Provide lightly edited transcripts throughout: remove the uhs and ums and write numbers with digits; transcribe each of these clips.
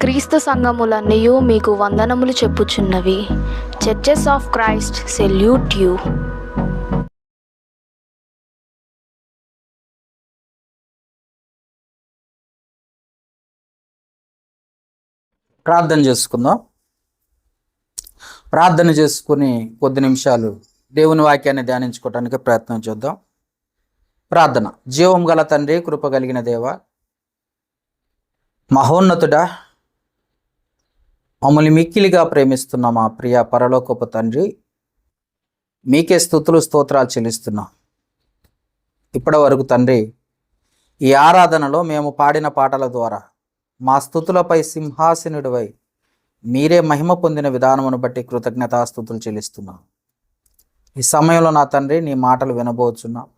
క్రీస్తు సంఘములన్నయు మీకు వందనములు చెప్పుచున్నవి. Churches of Christ salute you. ప్రార్థన చేసుకుందాం. ప్రార్థన చేసుకుని కొద్ది నిమిషాలు దేవుని వాక్యాన్ని ధ్యానించుకోవడానికి ప్రయత్నం చేద్దాం. ప్రార్థన. జీవం గల తండ్రి, కృప కలిగిన దేవ, మహోన్నతుడా, మమ్మల్ని మిక్కిలిగా ప్రేమిస్తున్న మా ప్రియ పరలోకపు తండ్రి, మీకే స్తుతులు స్తోత్రాలు చెల్లిస్తున్నాం. ఇప్పటి వరకు తండ్రి, ఈ ఆరాధనలో మేము పాడిన పాటల ద్వారా మా స్తుతులపై సింహాసనుడివై మీరే మహిమ పొందిన విధానమును బట్టి కృతజ్ఞతాస్తుతులు చెల్లిస్తున్నాం. ఈ సమయంలో నా తండ్రి, నీ మాటలు వినబోచున్నాం.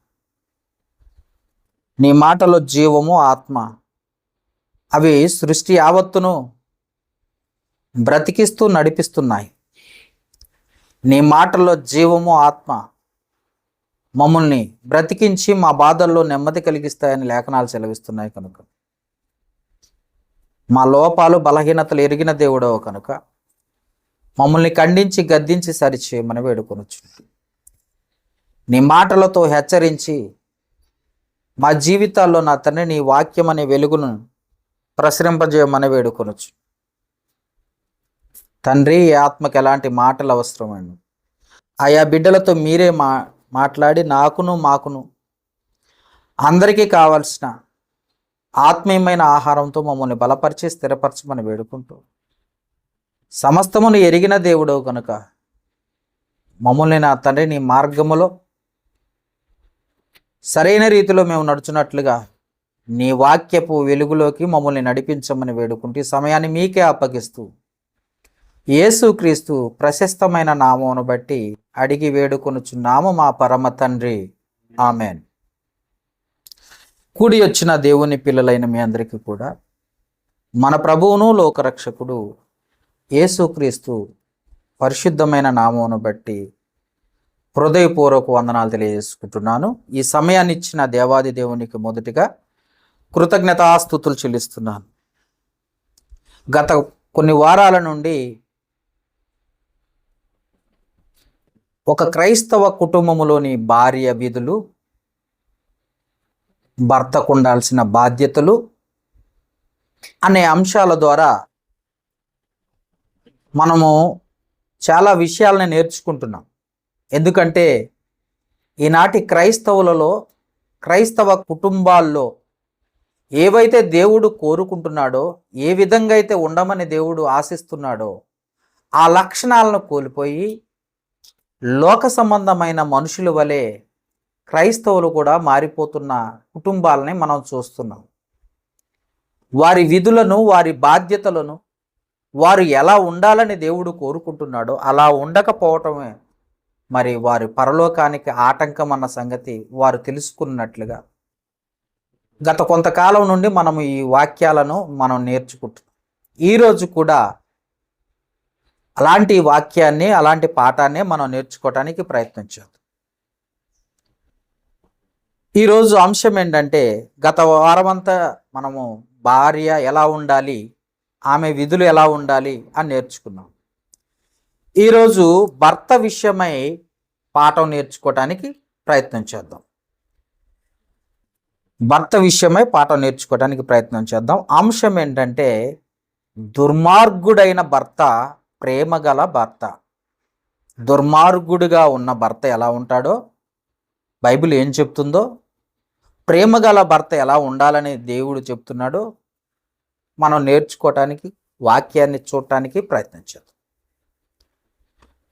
నీ మాటలో జీవము, ఆత్మ, అవి సృష్టి యావత్తును బ్రతికిస్తూ నడిపిస్తున్నాయి. నీ మాటల్లో జీవము, ఆత్మ మమ్మల్ని బ్రతికించి మా బాధల్లో నెమ్మది కలిగిస్తాయని లేఖనాలు సెలవిస్తున్నాయి. కనుక మా లోపాలు, బలహీనతలు ఎరిగిన దేవుడవు కనుక మమ్మల్ని ఖండించి గద్దించి సరిచేయమని వేడుకొనొచ్చు. నీ మాటలతో హెచ్చరించి మా జీవితాల్లో నా తండ్రి నీ వాక్యం అనే వెలుగును ప్రసరింపజేయమని వేడుకొనొచ్చు. తండ్రి, ఈ ఆత్మకి ఎలాంటి మాటలు అవసరమండి. ఆయా బిడ్డలతో మీరే మాట్లాడి నాకును మాకును అందరికీ కావాల్సిన ఆత్మీయమైన ఆహారంతో మమ్మల్ని బలపరిచి స్థిరపరచమని వేడుకుంటూ, సమస్తమును ఎరిగిన దేవుడవు కనుక మమ్మల్ని నా తండ్రి నీ మార్గములో సరైన రీతిలో మేము నడుచున్నట్లుగా నీ వాక్యపు వెలుగులోకి మమ్మల్ని నడిపించమని వేడుకుంటూ ఈ సమయాన్ని మీకే అప్పగిస్తూ యేసుక్రీస్తు ప్రశస్తమైన నామమును బట్టి అడిగి వేడుకొనుచున్నాము మా పరమ తండ్రి, ఆమెన్. కూడి వచ్చిన దేవుని పిల్లలైన మీ అందరికీ కూడా మన ప్రభువును లోకరక్షకుడు యేసుక్రీస్తు పరిశుద్ధమైన నామమును బట్టి హృదయపూర్వక వందనాలు తెలియజేసుకుంటున్నాను. ఈ సమయాన్ని ఇచ్చిన దేవాది దేవునికి మొదటిగా కృతజ్ఞతాస్తుతులు చెల్లిస్తున్నాను. గత కొన్ని వారాల నుండి ఒక క్రైస్తవ కుటుంబములోని భార్య విధులు, భర్తకు ఉండాల్సిన బాధ్యతలు అనే అంశాల ద్వారా మనము చాలా విషయాలని నేర్చుకుంటున్నాం. ఎందుకంటే ఈనాటి క్రైస్తవులలో, క్రైస్తవ కుటుంబాల్లో ఏవైతే దేవుడు కోరుకుంటున్నాడో, ఏ విధంగా అయితే ఉండమని దేవుడు ఆశిస్తున్నాడో ఆ లక్షణాలను కోల్పోయి లోక సంబంధమైన మనుషుల వలె క్రైస్తవులు కూడా మారిపోతున్న కుటుంబాలని మనం చూస్తున్నాం. వారి విధులను, వారి బాధ్యతలను వారు ఎలా ఉండాలని దేవుడు కోరుకుంటున్నాడో అలా ఉండకపోవటమే మరి వారి పరలోకానికి ఆటంకం అన్న సంగతి వారు తెలుసుకున్నట్లుగా గత కొంతకాలం నుండి మనం ఈ వాక్యాలను మనం నేర్చుకుంటున్నాం. ఈరోజు కూడా అలాంటి వాక్యాన్ని, అలాంటి పాఠాన్ని మనం నేర్చుకోవటానికి ప్రయత్నించాం. ఈరోజు అంశం ఏంటంటే, గత వారమంతా మనము భార్య ఎలా ఉండాలి, ఆమె విధులు ఎలా ఉండాలి అని నేర్చుకున్నాం. ఈరోజు భర్త విషయమై పాఠం నేర్చుకోవటానికి ప్రయత్నం చేద్దాం. భర్త విషయమై పాఠం నేర్చుకోవటానికి ప్రయత్నం చేద్దాం. అంశం ఏంటంటే, దుర్మార్గుడైన భర్త, ప్రేమగల భర్త. దుర్మార్గుడిగా ఉన్న భర్త ఎలా ఉంటాడో బైబిల్ ఏం చెప్తుందో, ప్రేమగల భర్త ఎలా ఉండాలని దేవుడు చెప్తున్నాడో మనం నేర్చుకోవటానికి, వాక్యాన్ని చూడటానికి ప్రయత్నించాం.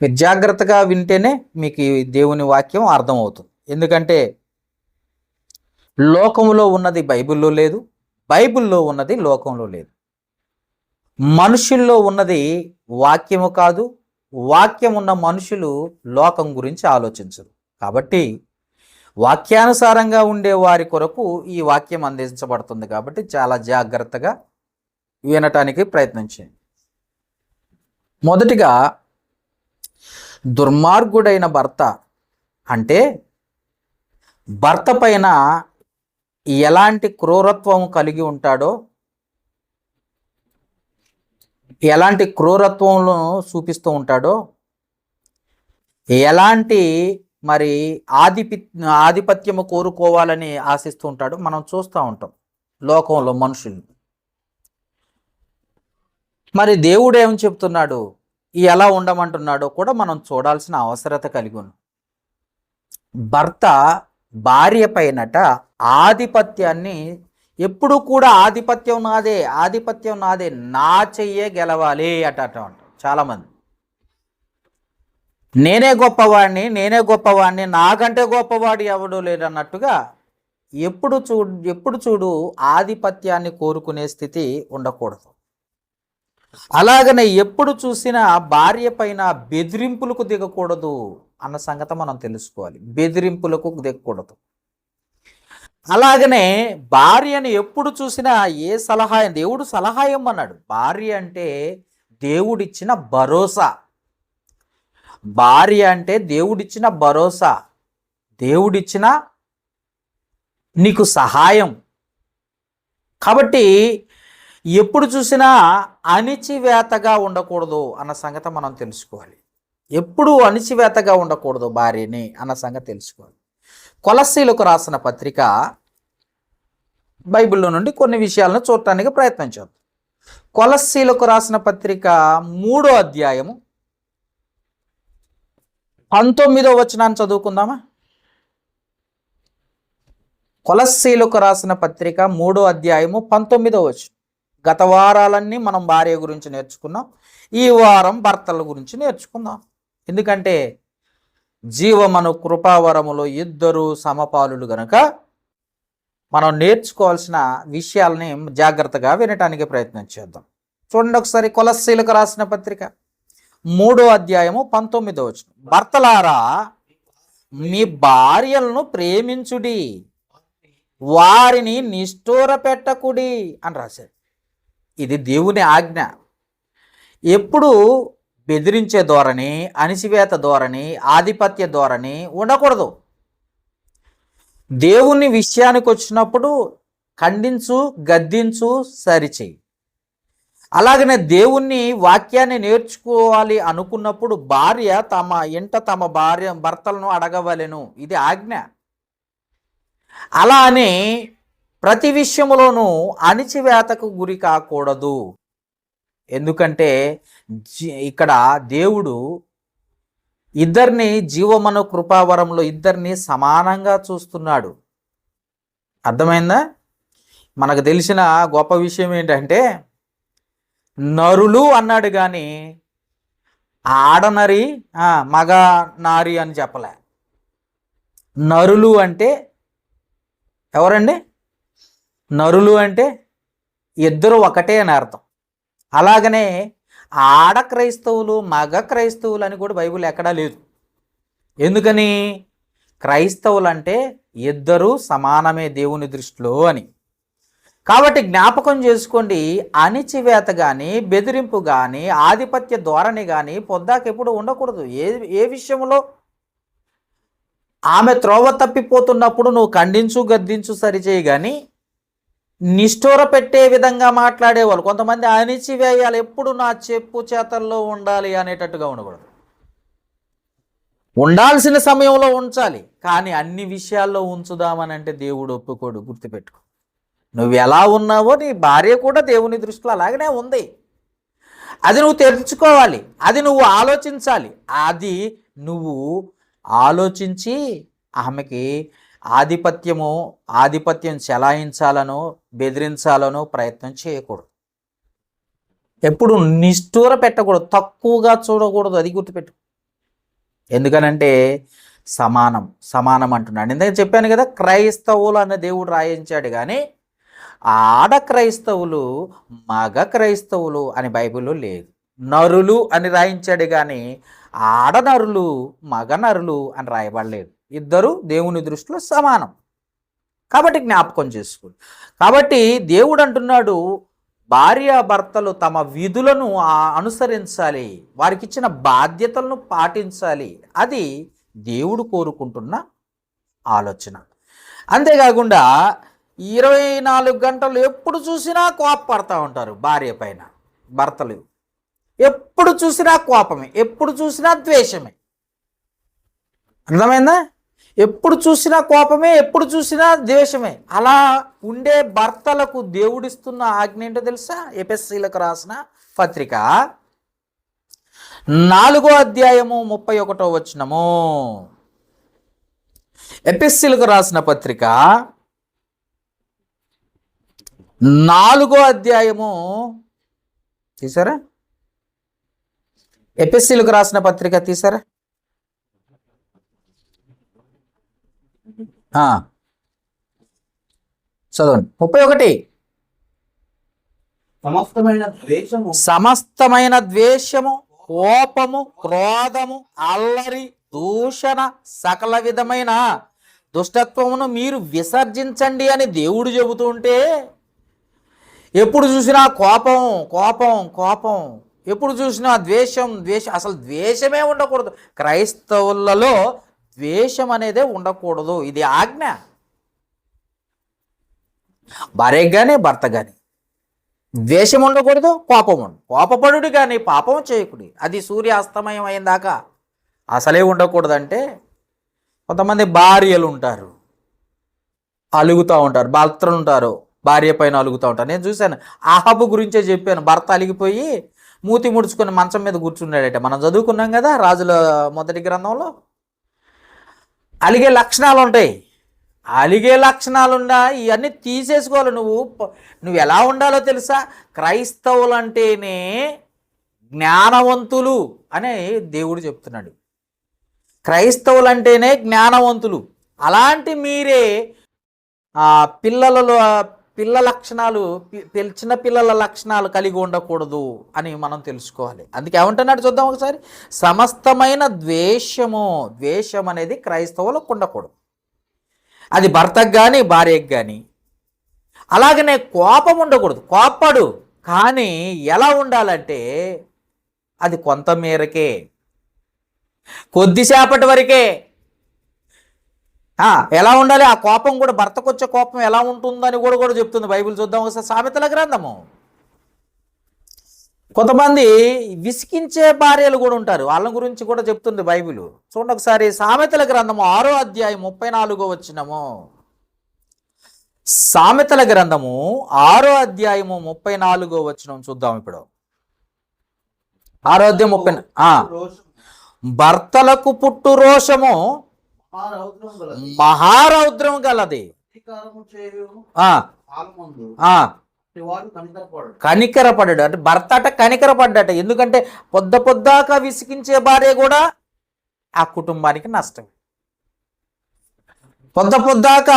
మీరు జాగ్రత్తగా వింటేనే మీకు ఈ దేవుని వాక్యం అర్థమవుతుంది. ఎందుకంటే లోకంలో ఉన్నది బైబిల్లో లేదు, బైబిల్లో ఉన్నది లోకంలో లేదు. మనుషుల్లో ఉన్నది వాక్యము కాదు, వాక్యం ఉన్న మనుషులు లోకం గురించి ఆలోచించరు. కాబట్టి వాక్యానుసారంగా ఉండే వారి కొరకు ఈ వాక్యం అందించబడుతుంది. కాబట్టి చాలా జాగ్రత్తగా వినటానికి ప్రయత్నించండి. మొదటిగా, దుర్మార్గుడైన భర్త అంటే భర్త పైన ఎలాంటి క్రూరత్వం కలిగి ఉంటాడో ఎలాంటి క్రూరత్వంలో చూపిస్తూ ఉంటాడో, ఎలాంటి మరి ఆధిపత్యము కోరుకోవాలని ఆశిస్తూ ఉంటాడో మనం చూస్తూ ఉంటాం లోకంలో మనుషులు. మరి దేవుడు ఏం చెప్తున్నాడు, ఎలా ఉండమంటున్నాడో కూడా మనం చూడాల్సిన అవసరత కలిగి ఉన్నాం. భర్త భార్య పైనట ఆధిపత్యాన్ని ఎప్పుడు కూడా ఆధిపత్యం నాదే, నా చెయ్యే గెలవాలి అంటారు చాలామంది. నేనే గొప్పవాడిని, నాకంటే గొప్పవాడు ఎవడూ లేదన్నట్టుగా ఎప్పుడు చూడు ఆధిపత్యాన్ని కోరుకునే స్థితి ఉండకూడదు. అలాగనే ఎప్పుడు చూసినా భార్య పైన బెదిరింపులకు దిగకూడదు అన్న సంగతి మనం తెలుసుకోవాలి. బెదిరింపులకు దిగకూడదు. అలాగనే భార్యని ఎప్పుడు చూసినా దేవుడు సలహా ఇమ్మన్నాడు. భార్య అంటే దేవుడిచ్చిన భరోసా. భార్య అంటే దేవుడిచ్చిన భరోసా, దేవుడిచ్చిన నీకు సహాయం. కాబట్టి ఎప్పుడు చూసినా అణిచివేతగా ఉండకూడదు అన్న సంగతి మనం తెలుసుకోవాలి. ఎప్పుడు అణిచివేతగా ఉండకూడదు భార్యని అన్న సంగతి తెలుసుకోవాలి. కొలస్సీలకు రాసిన పత్రిక బైబిల్లో నుండి కొన్ని విషయాలను చూడటానికి ప్రయత్నం చేద్దాం. కొలస్సీలకు రాసిన పత్రిక 3వ అధ్యాయము 19వ వచనాన్ని చదువుకుందామా? కొలస్సీలకు రాసిన పత్రిక 3వ అధ్యాయము 19వ వచనం. గత వారాలన్నీ మనం భార్య గురించి నేర్చుకున్నాం. ఈ వారం భర్తల గురించి నేర్చుకుందాం. ఎందుకంటే జీవమను కృపావరములో ఇద్దరు సమపాలులు గనక మనం నేర్చుకోవాల్సిన విషయాలని జాగ్రత్తగా వినటానికి ప్రయత్నం చేద్దాం. చూడండి ఒకసారి కొలస్సీలకు రాసిన పత్రిక 3వ అధ్యాయము 19వ వచనం. భర్తలారా మీ భార్యలను ప్రేమించుడి, వారిని నిష్ఠూర పెట్టకుడి అని రాశారు. ఇది దేవుని ఆజ్ఞ. ఎప్పుడు బెదిరించే ధోరణి, అణిచివేత ధోరణి, ఆధిపత్య ధోరణి ఉండకూడదు. దేవుని విషయానికి వచ్చినప్పుడు ఖండించు, గద్దించు, సరిచేయి. అలాగనే దేవుని వాక్యాన్ని నేర్చుకోవాలి అనుకున్నప్పుడు భార్య తమ భర్తలను అడగవలెను. ఇది ఆజ్ఞ. అలా అని ప్రతి విషయంలోనూ అణిచివేతకు గురి కాకూడదు. ఎందుకంటే ఇక్కడ దేవుడు ఇద్దరిని జీవమను కృపావరంలో ఇద్దరిని సమానంగా చూస్తున్నాడు. అర్థమైందా? మనకు తెలిసిన గొప్ప విషయం ఏంటంటే నరులు అన్నాడు కానీ ఆడనరి మగ నారి అని చెప్పలే. నరులు అంటే ఎవరండి? నరులు అంటే ఇద్దరు ఒకటే అని అర్థం. అలాగనే ఆడ క్రైస్తవులు మగ క్రైస్తవులు అని కూడా బైబిల్ ఎక్కడా లేదు. ఎందుకని? క్రైస్తవులు అంటే ఇద్దరు సమానమే దేవుని దృష్టిలో అని. కాబట్టి జ్ఞాపకం చేసుకోండి, అణిచివేత కానీ, బెదిరింపు కానీ, ఆధిపత్య ధోరణి కానీ పొద్దాకెప్పుడు ఉండకూడదు. ఏ విషయంలో ఆమె త్రోవ తప్పిపోతున్నప్పుడు నువ్వు ఖండించు, గద్దించు, సరిచేయి. కానీ నిష్ఠూర పెట్టే విధంగా మాట్లాడేవాళ్ళు కొంతమంది అణిచివేయాలి, ఎప్పుడు నా చెప్పు చేతల్లో ఉండాలి అనేటట్టుగా ఉండకూడదు. ఉండాల్సిన సమయంలో ఉంచాలి, కానీ అన్ని విషయాల్లో ఉంచుదామని అంటే దేవుడు ఒప్పుకోడు. గుర్తుపెట్టుకో, నువ్వు ఎలా ఉన్నావో నీ భార్య కూడా దేవుని దృష్టిలో అలాగనే ఉంది. అది నువ్వు తెలుసుకోవాలి, అది నువ్వు ఆలోచించాలి. అది నువ్వు ఆలోచించి ఆమెకి ఆధిపత్యం చెలాయించాలనో బెదిరించాలనో ప్రయత్నం చేయకూడదు. ఎప్పుడు నిష్ఠూర పెట్టకూడదు, తక్కువగా చూడకూడదు. అది గుర్తుపెట్టు. ఎందుకనంటే సమానం అంటున్నాడు. ఎందుకంటే చెప్పాను కదా, క్రైస్తవులు అన్న దేవుడు రాయించాడు కానీ ఆడ క్రైస్తవులు మగ క్రైస్తవులు అని బైబిల్లో లేదు. నరులు అని రాయించాడు కానీ ఆడనరులు మగ నరులు అని రాయబడలేదు. ఇద్దరు దేవుని దృష్టిలో సమానం. కాబట్టి జ్ఞాపకం చేసుకోండి. కాబట్టి దేవుడు అంటున్నాడు, భార్యాభర్తలు తమ విధులను అనుసరించాలి, వారికి ఇచ్చిన బాధ్యతలను పాటించాలి. అది దేవుడు కోరుకుంటున్న ఆలోచన. అంతేకాకుండా 24 గంటలు ఎప్పుడు చూసినా కోపపడతా ఉంటారు భార్య పైన భర్తలు. ఎప్పుడు చూసినా కోపమే, ఎప్పుడు చూసినా ద్వేషమే. అర్థమైందా? ఎప్పుడు చూసినా కోపమే, ఎప్పుడు చూసినా ద్వేషమే. అలా ఉండే భర్తలకు దేవుడిస్తున్న ఆజ్ఞ ఏంటో తెలుసా? ఎఫెసీయులకు రాసిన పత్రిక 4వ అధ్యాయము 31వ వచనము. ఎఫెసీయులకు రాసిన పత్రిక 4వ అధ్యాయము తీసారా? ఎఫెసీయులకు రాసిన పత్రిక తీసారా? చదవండి 31. సమస్తమైన ద్వేషము, కోపము, క్రోధము, అల్లరి, దూషణ, సకల విధమైన దుష్టత్వమును మీరు విసర్జించండి అని దేవుడు చెబుతుంటే, ఎప్పుడు చూసినా కోపం కోపం కోపం, ఎప్పుడు చూసినా ద్వేషం ద్వేషం. అసలు ద్వేషమే ఉండకూడదు. క్రైస్తవులలో ద్వేషం అనేదే ఉండకూడదు. ఇది ఆజ్ఞ. భార్యకు కానీ భర్త కానీ ద్వేషం ఉండకూడదు, కోపం ఉండదు. కోపపడుడు కానీ పాపం చేయకుడి, అది సూర్యాస్తమయం అయిన దాకా అసలే ఉండకూడదంటే. కొంతమంది భార్యలు ఉంటారు, అలుగుతూ ఉంటారు. భర్తలు ఉంటారు, భార్య పైన అలుగుతూ ఉంటారు. నేను చూశాను, ఆహాబు గురించే చెప్పాను. భర్త అలిగిపోయి మూతి ముడుచుకొని మంచం మీద కూర్చున్నాడట. మనం చదువుకున్నాం కదా రాజుల మొదటి గ్రంథంలో. అలిగే లక్షణాలు ఉంటాయి. అలిగే లక్షణాలున్నా ఇవన్నీ తీసేసుకోవాలి. నువ్వు ఎలా ఉండాలో తెలుసా? క్రైస్తవులు అంటేనే జ్ఞానవంతులు అని దేవుడు చెప్తున్నాడు. క్రైస్తవులు అంటేనే జ్ఞానవంతులు. అలాంటి మీరే పిల్ల లక్షణాలు, చిన్న పిల్లల లక్షణాలు కలిగి ఉండకూడదు అని మనం తెలుసుకోవాలి. అందుకే ఏమంటున్నాడు చూద్దాం ఒకసారి. సమస్తమైన ద్వేషం అనేది క్రైస్తవులకు ఉండకూడదు. అది భర్తకు కానీ భార్యకు కానీ. అలాగనే కోపం ఉండకూడదు. కోపడు, కానీ ఎలా ఉండాలంటే అది కొంత మేరకే, కొద్దిసేపటి వరకే. ఎలా ఉండాలి ఆ కోపం కూడా? భర్తకు వచ్చే కోపం ఎలా ఉంటుందని కూడా చెప్తుంది బైబిల్. చూద్దాం ఒకసారి సామెతల గ్రంథము. కొంతమంది విసికించే భార్యలు కూడా ఉంటారు, వాళ్ళ గురించి కూడా చెప్తుంది బైబిల్. చూడండి ఒకసారి సామెతల గ్రంథము 6వ అధ్యాయం 34వ వచనము. సామెతల గ్రంథము 6వ అధ్యాయము 34వ వచనం చూద్దాం ఇప్పుడు. 6వ అధ్యాయం 30. భర్తలకు పుట్టు రోషము మహారౌద్రం గలది, కనికరపడ్డాడు. అంటే భర్త కనికరపడ్డట. ఎందుకంటే పొద్దాక విసిగించే భార్య కూడా ఆ కుటుంబానికి నష్టం. పొద్దాక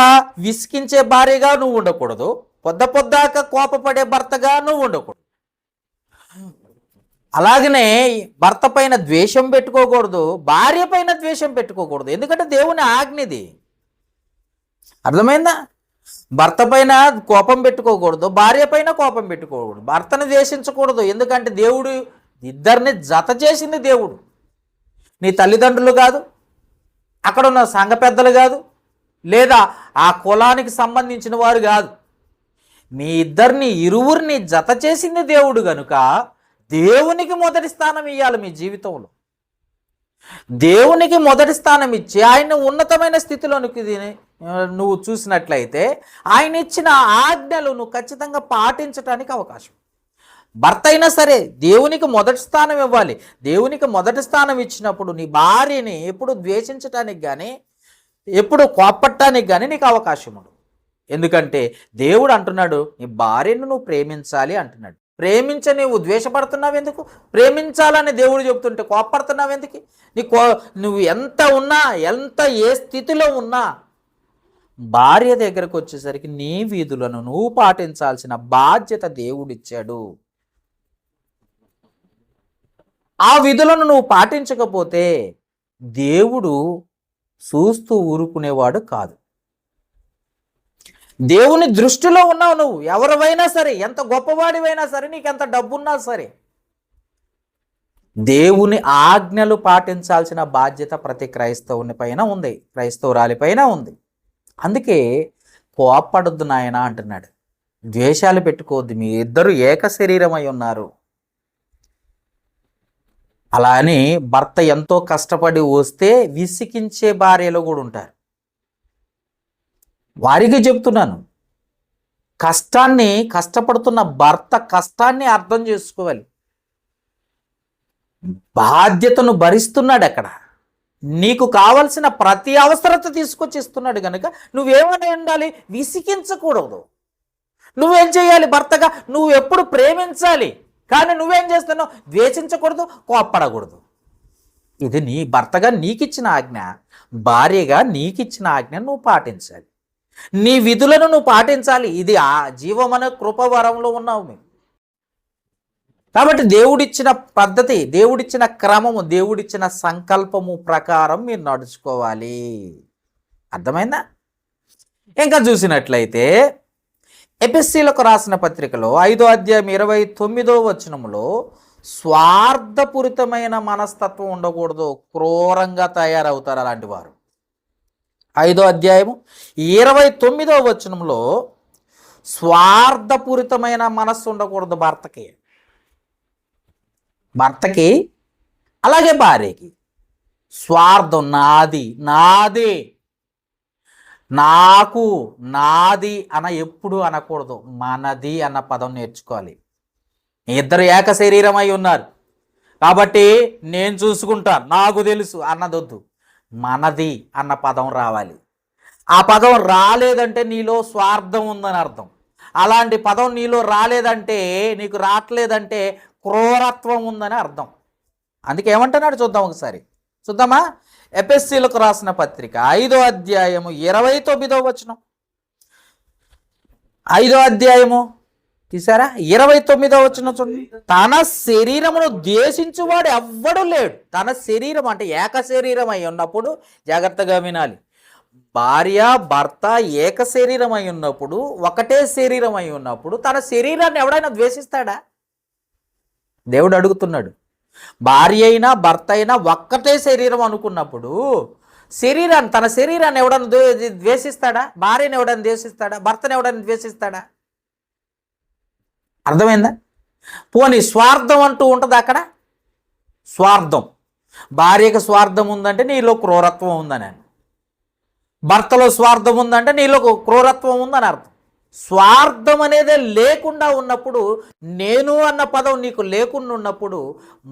విసిగించే భార్యగా నువ్వు ఉండకూడదు, పొద్దాక కోపపడే భర్తగా నువ్వు ఉండకూడదు. అలాగనే భర్త పైన ద్వేషం పెట్టుకోకూడదు, భార్య పైన ద్వేషం పెట్టుకోకూడదు. ఎందుకంటే దేవుని ఆజ్ఞది. అర్థమైందా? భర్త పైన కోపం పెట్టుకోకూడదు, భార్య పైన కోపం పెట్టుకోకూడదు, భర్తను ద్వేషించకూడదు. ఎందుకంటే దేవుడు ఇద్దరిని జత చేసింది దేవుడు. నీ తల్లిదండ్రులు కాదు, అక్కడ ఉన్న సంఘ పెద్దలు కాదు, లేదా ఆ కులానికి సంబంధించిన వారు కాదు. మీ ఇరువురిని జత చేసింది దేవుడు కనుక దేవునికి మొదటి స్థానం ఇవ్వాలి మీ జీవితంలో. దేవునికి మొదటి స్థానం ఇచ్చి ఆయన ఉన్నతమైన స్థితిలోనికి నువ్వు చూసినట్లయితే ఆయన ఇచ్చిన ఆజ్ఞలు నువ్వు ఖచ్చితంగా పాటించడానికి అవకాశం. భర్త అయినా సరే దేవునికి మొదటి స్థానం ఇవ్వాలి. దేవునికి మొదటి స్థానం ఇచ్చినప్పుడు నీ భార్యని ఎప్పుడు ద్వేషించడానికి కానీ, ఎప్పుడు కోపట్టడానికి కానీ నీకు అవకాశం ఉండదు. ఎందుకంటే దేవుడు అంటున్నాడు, నీ భార్యను నువ్వు ప్రేమించాలి అంటున్నాడు. ప్రేమించ నువ్వు ద్వేషపడుతున్నావు ఎందుకు? ప్రేమించాలని దేవుడు చెబుతుంటే కోపడుతున్నావు ఎందుకు? నువ్వు ఎంత ఉన్నా, ఏ స్థితిలో ఉన్నా, భార్య దగ్గరకు వచ్చేసరికి నీ వీధులను నువ్వు పాటించాల్సిన బాధ్యత దేవుడిచ్చాడు. ఆ విధులను నువ్వు పాటించకపోతే దేవుడు చూస్తూ ఊరుకునేవాడు కాదు. దేవుని దృష్టిలో ఉన్నావు నువ్వు. ఎవరివైనా సరే, ఎంత గొప్పవాడివైనా సరే, నీకు ఎంత డబ్బున్నా సరే, దేవుని ఆజ్ఞలు పాటించాల్సిన బాధ్యత ప్రతి క్రైస్తవుని పైన ఉంది, క్రైస్తవురాలి పైన ఉంది. అందుకే కోపడొద్దు నాయన అంటున్నాడు. ద్వేషాలు పెట్టుకోవద్దు, మీ ఇద్దరు ఏక శరీరమై ఉన్నారు. అలా అని భర్త ఎంతో కష్టపడి వస్తే విసిగించే భార్యలు కూడా ఉంటారు. వారికి చెప్తున్నాను, కష్టపడుతున్న భర్త కష్టాన్ని అర్థం చేసుకోవాలి. బాధ్యతను భరిస్తున్నాడు. అక్కడ నీకు కావలసిన ప్రతి అవసరత తీసుకొచ్చి ఇస్తున్నాడు కనుక నువ్వేమని ఉండాలి? విసిగించకూడదు. నువ్వేం చేయాలి? భర్తగా నువ్వు ఎప్పుడు ప్రేమించాలి, కానీ నువ్వేం చేస్తున్నావు? ద్వేషించకూడదు, కోప్పడకూడదు. ఇది నీ భర్తగా నీకిచ్చిన ఆజ్ఞ, భార్యగా నీకిచ్చిన ఆజ్ఞ నువ్వు పాటించాలి. నీ విధులను నువ్వు పాటించాలి. ఇది ఆ జీవమన కృపవరంలో ఉన్నావు మేము. కాబట్టి దేవుడిచ్చిన పద్ధతి, దేవుడిచ్చిన క్రమము, దేవుడిచ్చిన సంకల్పము ప్రకారం మీరు నడుచుకోవాలి. అర్థమైందా? ఇంకా చూసినట్లయితే ఎఫెసీయులకు రాసిన పత్రికలో 5వ అధ్యాయం 29వ వచనములో స్వార్థపూరితమైన మనస్తత్వం ఉండకూడదు, క్రూరంగా తయారవుతారు అలాంటి వారు. 5వ అధ్యాయము 29వ వచనంలో స్వార్థపూరితమైన మనస్సు ఉండకూడదు భర్తకి అలాగే భార్యకి. స్వార్థం, నాది నాది, నాకు, నాది ఎప్పుడు అనకూడదు. మనది అన్న పదం నేర్చుకోవాలి. ఇద్దరు ఏక శరీరమై ఉన్నారు కాబట్టి నేను చూసుకుంటాను, నాకు తెలుసు అన్నదొద్దు. మనది అన్న పదం రావాలి. ఆ పదం రాలేదంటే నీలో స్వార్థం ఉందని అర్థం. అలాంటి పదం నీలో రాలేదంటే, నీకు రావట్లేదంటే క్రూరత్వం ఉందని అర్థం. అందుకే ఏమంటున్నాడు చూద్దాం ఒకసారి. చూద్దామా? ఎఫెసీయులకు రాసిన పత్రిక 5వ అధ్యాయము 29వ వచనం. 5వ అధ్యాయము తీసారా? 29వ వచనం చూడండి. తన శరీరమును ద్వేషించువాడు ఎవ్వడు లేడు. తన శరీరం అంటే ఏక శరీరం అయి ఉన్నప్పుడు జాగ్రత్తగా వినాలి. భార్య భర్త ఏక శరీరం అయి ఉన్నప్పుడు, ఒకటే శరీరం అయి ఉన్నప్పుడు తన శరీరాన్ని ఎవడైనా ద్వేషిస్తాడా? దేవుడు అడుగుతున్నాడు. భార్య అయినా భర్త అయినా ఒక్కటే శరీరం అనుకున్నప్పుడు తన శరీరాన్ని ఎవడన్నా ద్వేషిస్తాడా? భార్యను ఎవడన్నా ద్వేషిస్తాడా? భర్తను ఎవడన్నా ద్వేషిస్తాడా? అర్థమైందా? పోనీ స్వార్థం అంటూ ఉంటుంది అక్కడ. స్వార్థం, భార్యకు స్వార్థం ఉందంటే నీలో క్రూరత్వం ఉందని, భర్తలో స్వార్థం ఉందంటే నీలో క్రూరత్వం ఉందని అర్థం. స్వార్థం అనేదే లేకుండా ఉన్నప్పుడు, నేను అన్న పదం నీకు లేకుండా ఉన్నప్పుడు,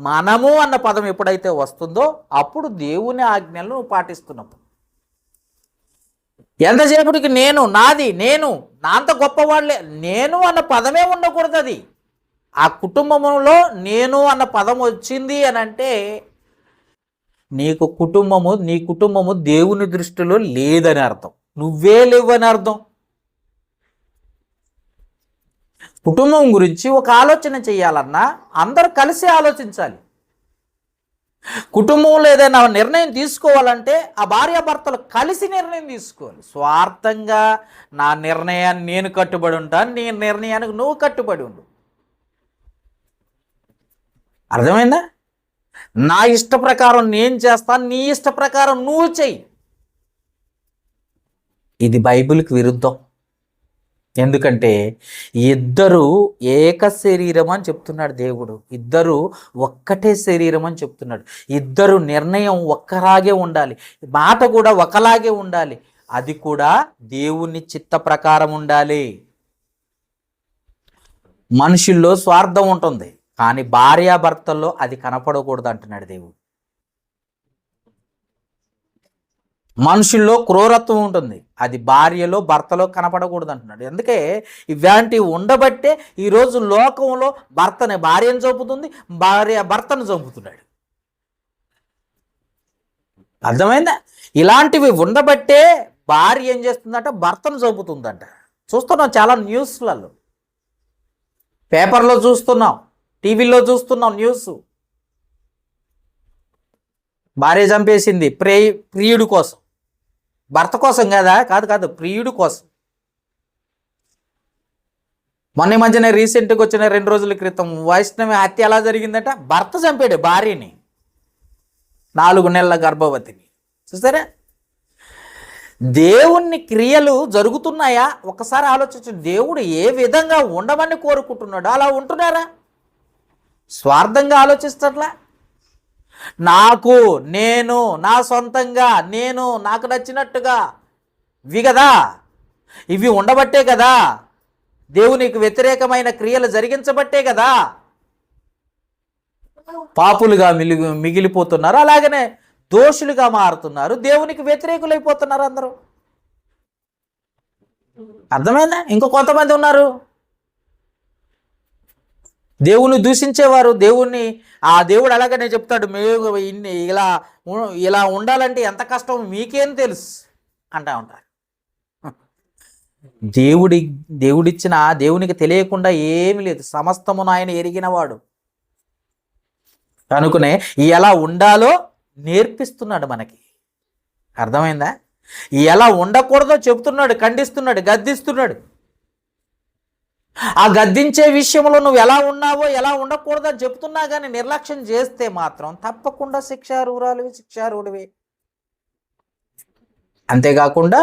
మనము అన్న పదం ఎప్పుడైతే వస్తుందో అప్పుడు దేవుని ఆజ్ఞలను నువ్వు పాటిస్తున్నప్పుడు. ఎంతసేపటికి నేను, నాది, నేను, నా అంత గొప్పవాళ్ళే, నేను అన్న పదమే ఉండకూడదు. అది ఆ కుటుంబంలో నేను అన్న పదం వచ్చింది అని అంటే నీ కుటుంబము దేవుని దృష్టిలో లేదని అర్థం. నువ్వే లేవని అర్థం. కుటుంబం గురించి ఒక ఆలోచన చేయాలన్నా అందరూ కలిసి ఆలోచించాలి. కుటుంబంలో ఏదైనా నిర్ణయం తీసుకోవాలంటే ఆ భార్యాభర్తలు కలిసి నిర్ణయం తీసుకోవాలి. స్వార్థంగా నా నిర్ణయాన్ని నేను కట్టుబడి ఉంటాను, నీ నిర్ణయానికి నువ్వు కట్టుబడి ఉండు. అర్థమైందా? నా ఇష్ట ప్రకారం నేను చేస్తాను, నీ ఇష్ట ప్రకారం నువ్వు చెయ్యి. ఇది బైబిల్కి విరుద్ధం. ఎందుకంటే ఇద్దరు ఏక శరీరం అని చెప్తున్నాడు దేవుడు. ఇద్దరు ఒక్కటే శరీరం అని చెప్తున్నాడు. ఇద్దరు నిర్ణయం ఒక్కలాగే ఉండాలి, మాట కూడా ఒకలాగే ఉండాలి, అది కూడా దేవుని చిత్త ప్రకారం ఉండాలి. మనుషుల్లో స్వార్థం ఉంటుంది, కానీ భార్యాభర్తల్లో అది కనపడకూడదు అంటున్నాడు దేవుడు. మనుషుల్లో క్రూరత్వం ఉంటుంది, అది భార్యలో భర్తలో కనపడకూడదు అంటున్నాడు. అందుకే ఇలాంటివి ఉండబట్టే ఈరోజు లోకంలో భార్యను చంపుతుంది, భార్య భర్తను చంపుతున్నాడు. అర్థమైందా? ఇలాంటివి ఉండబట్టే భార్య ఏం చేస్తుందంట, భర్తను చంపుతుందంట. చూస్తున్నాం చాలా న్యూస్లలో, పేపర్లో చూస్తున్నాం, టీవీలో చూస్తున్నాం న్యూస్. భార్య చంపేసింది ప్రియుడి కోసం, భర్త కోసం కాదు ప్రియుడి కోసం. మొన్న మధ్యన రీసెంట్గా వచ్చిన 2 రోజుల క్రితం వైష్ణవి హత్య ఎలా జరిగిందట? భర్త చంపాడు భార్యని, 4 నెలల గర్భవతిని. చూసారా? దేవుని క్రియలు జరుగుతున్నాయా? ఒకసారి ఆలోచించు. దేవుడు ఏ విధంగా ఉండమని కోరుకుంటున్నాడు అలా ఉంటున్నారా? స్వార్థంగా ఆలోచిస్తట్లా? నాకు, నేను, నా సొంతంగా, నేను నాకు నచ్చినట్టుగా, ఇవి కదా, ఇవి ఉండబట్టే కదా, దేవునికి వ్యతిరేకమైన క్రియలు జరిగించబట్టే కదా పాపులుగా మిగిలిపోతున్నారు. అలాగనే దోషులుగా మారుతున్నారు, దేవునికి వ్యతిరేకులైపోతున్నారు అందరూ. అర్థమైందా? ఇంకో కొంతమంది ఉన్నారు దేవుణ్ణి దూషించేవారు. ఆ దేవుడు అలాగనే చెప్తాడు, మేము ఇలా ఇలా ఉండాలంటే ఎంత కష్టం మీకేం తెలుసు అంటా ఉంటారు. దేవుడిచ్చిన దేవునికి తెలియకుండా ఏమీ లేదు, సమస్తమును ఆయన ఎరిగినవాడు కనుకనే ఎలా ఉండాలో నేర్పిస్తున్నాడు మనకి. అర్థమైందా? ఎలా ఉండకూడదో చెబుతున్నాడు, ఖండిస్తున్నాడు, గద్దిస్తున్నాడు. ఆ గద్దించే విషయంలో నువ్వు ఎలా ఉన్నావో ఎలా ఉండకూడదో అని చెప్తున్నా కానీ నిర్లక్ష్యం చేస్తే మాత్రం తప్పకుండా శిక్షారూఢివి. అంతేకాకుండా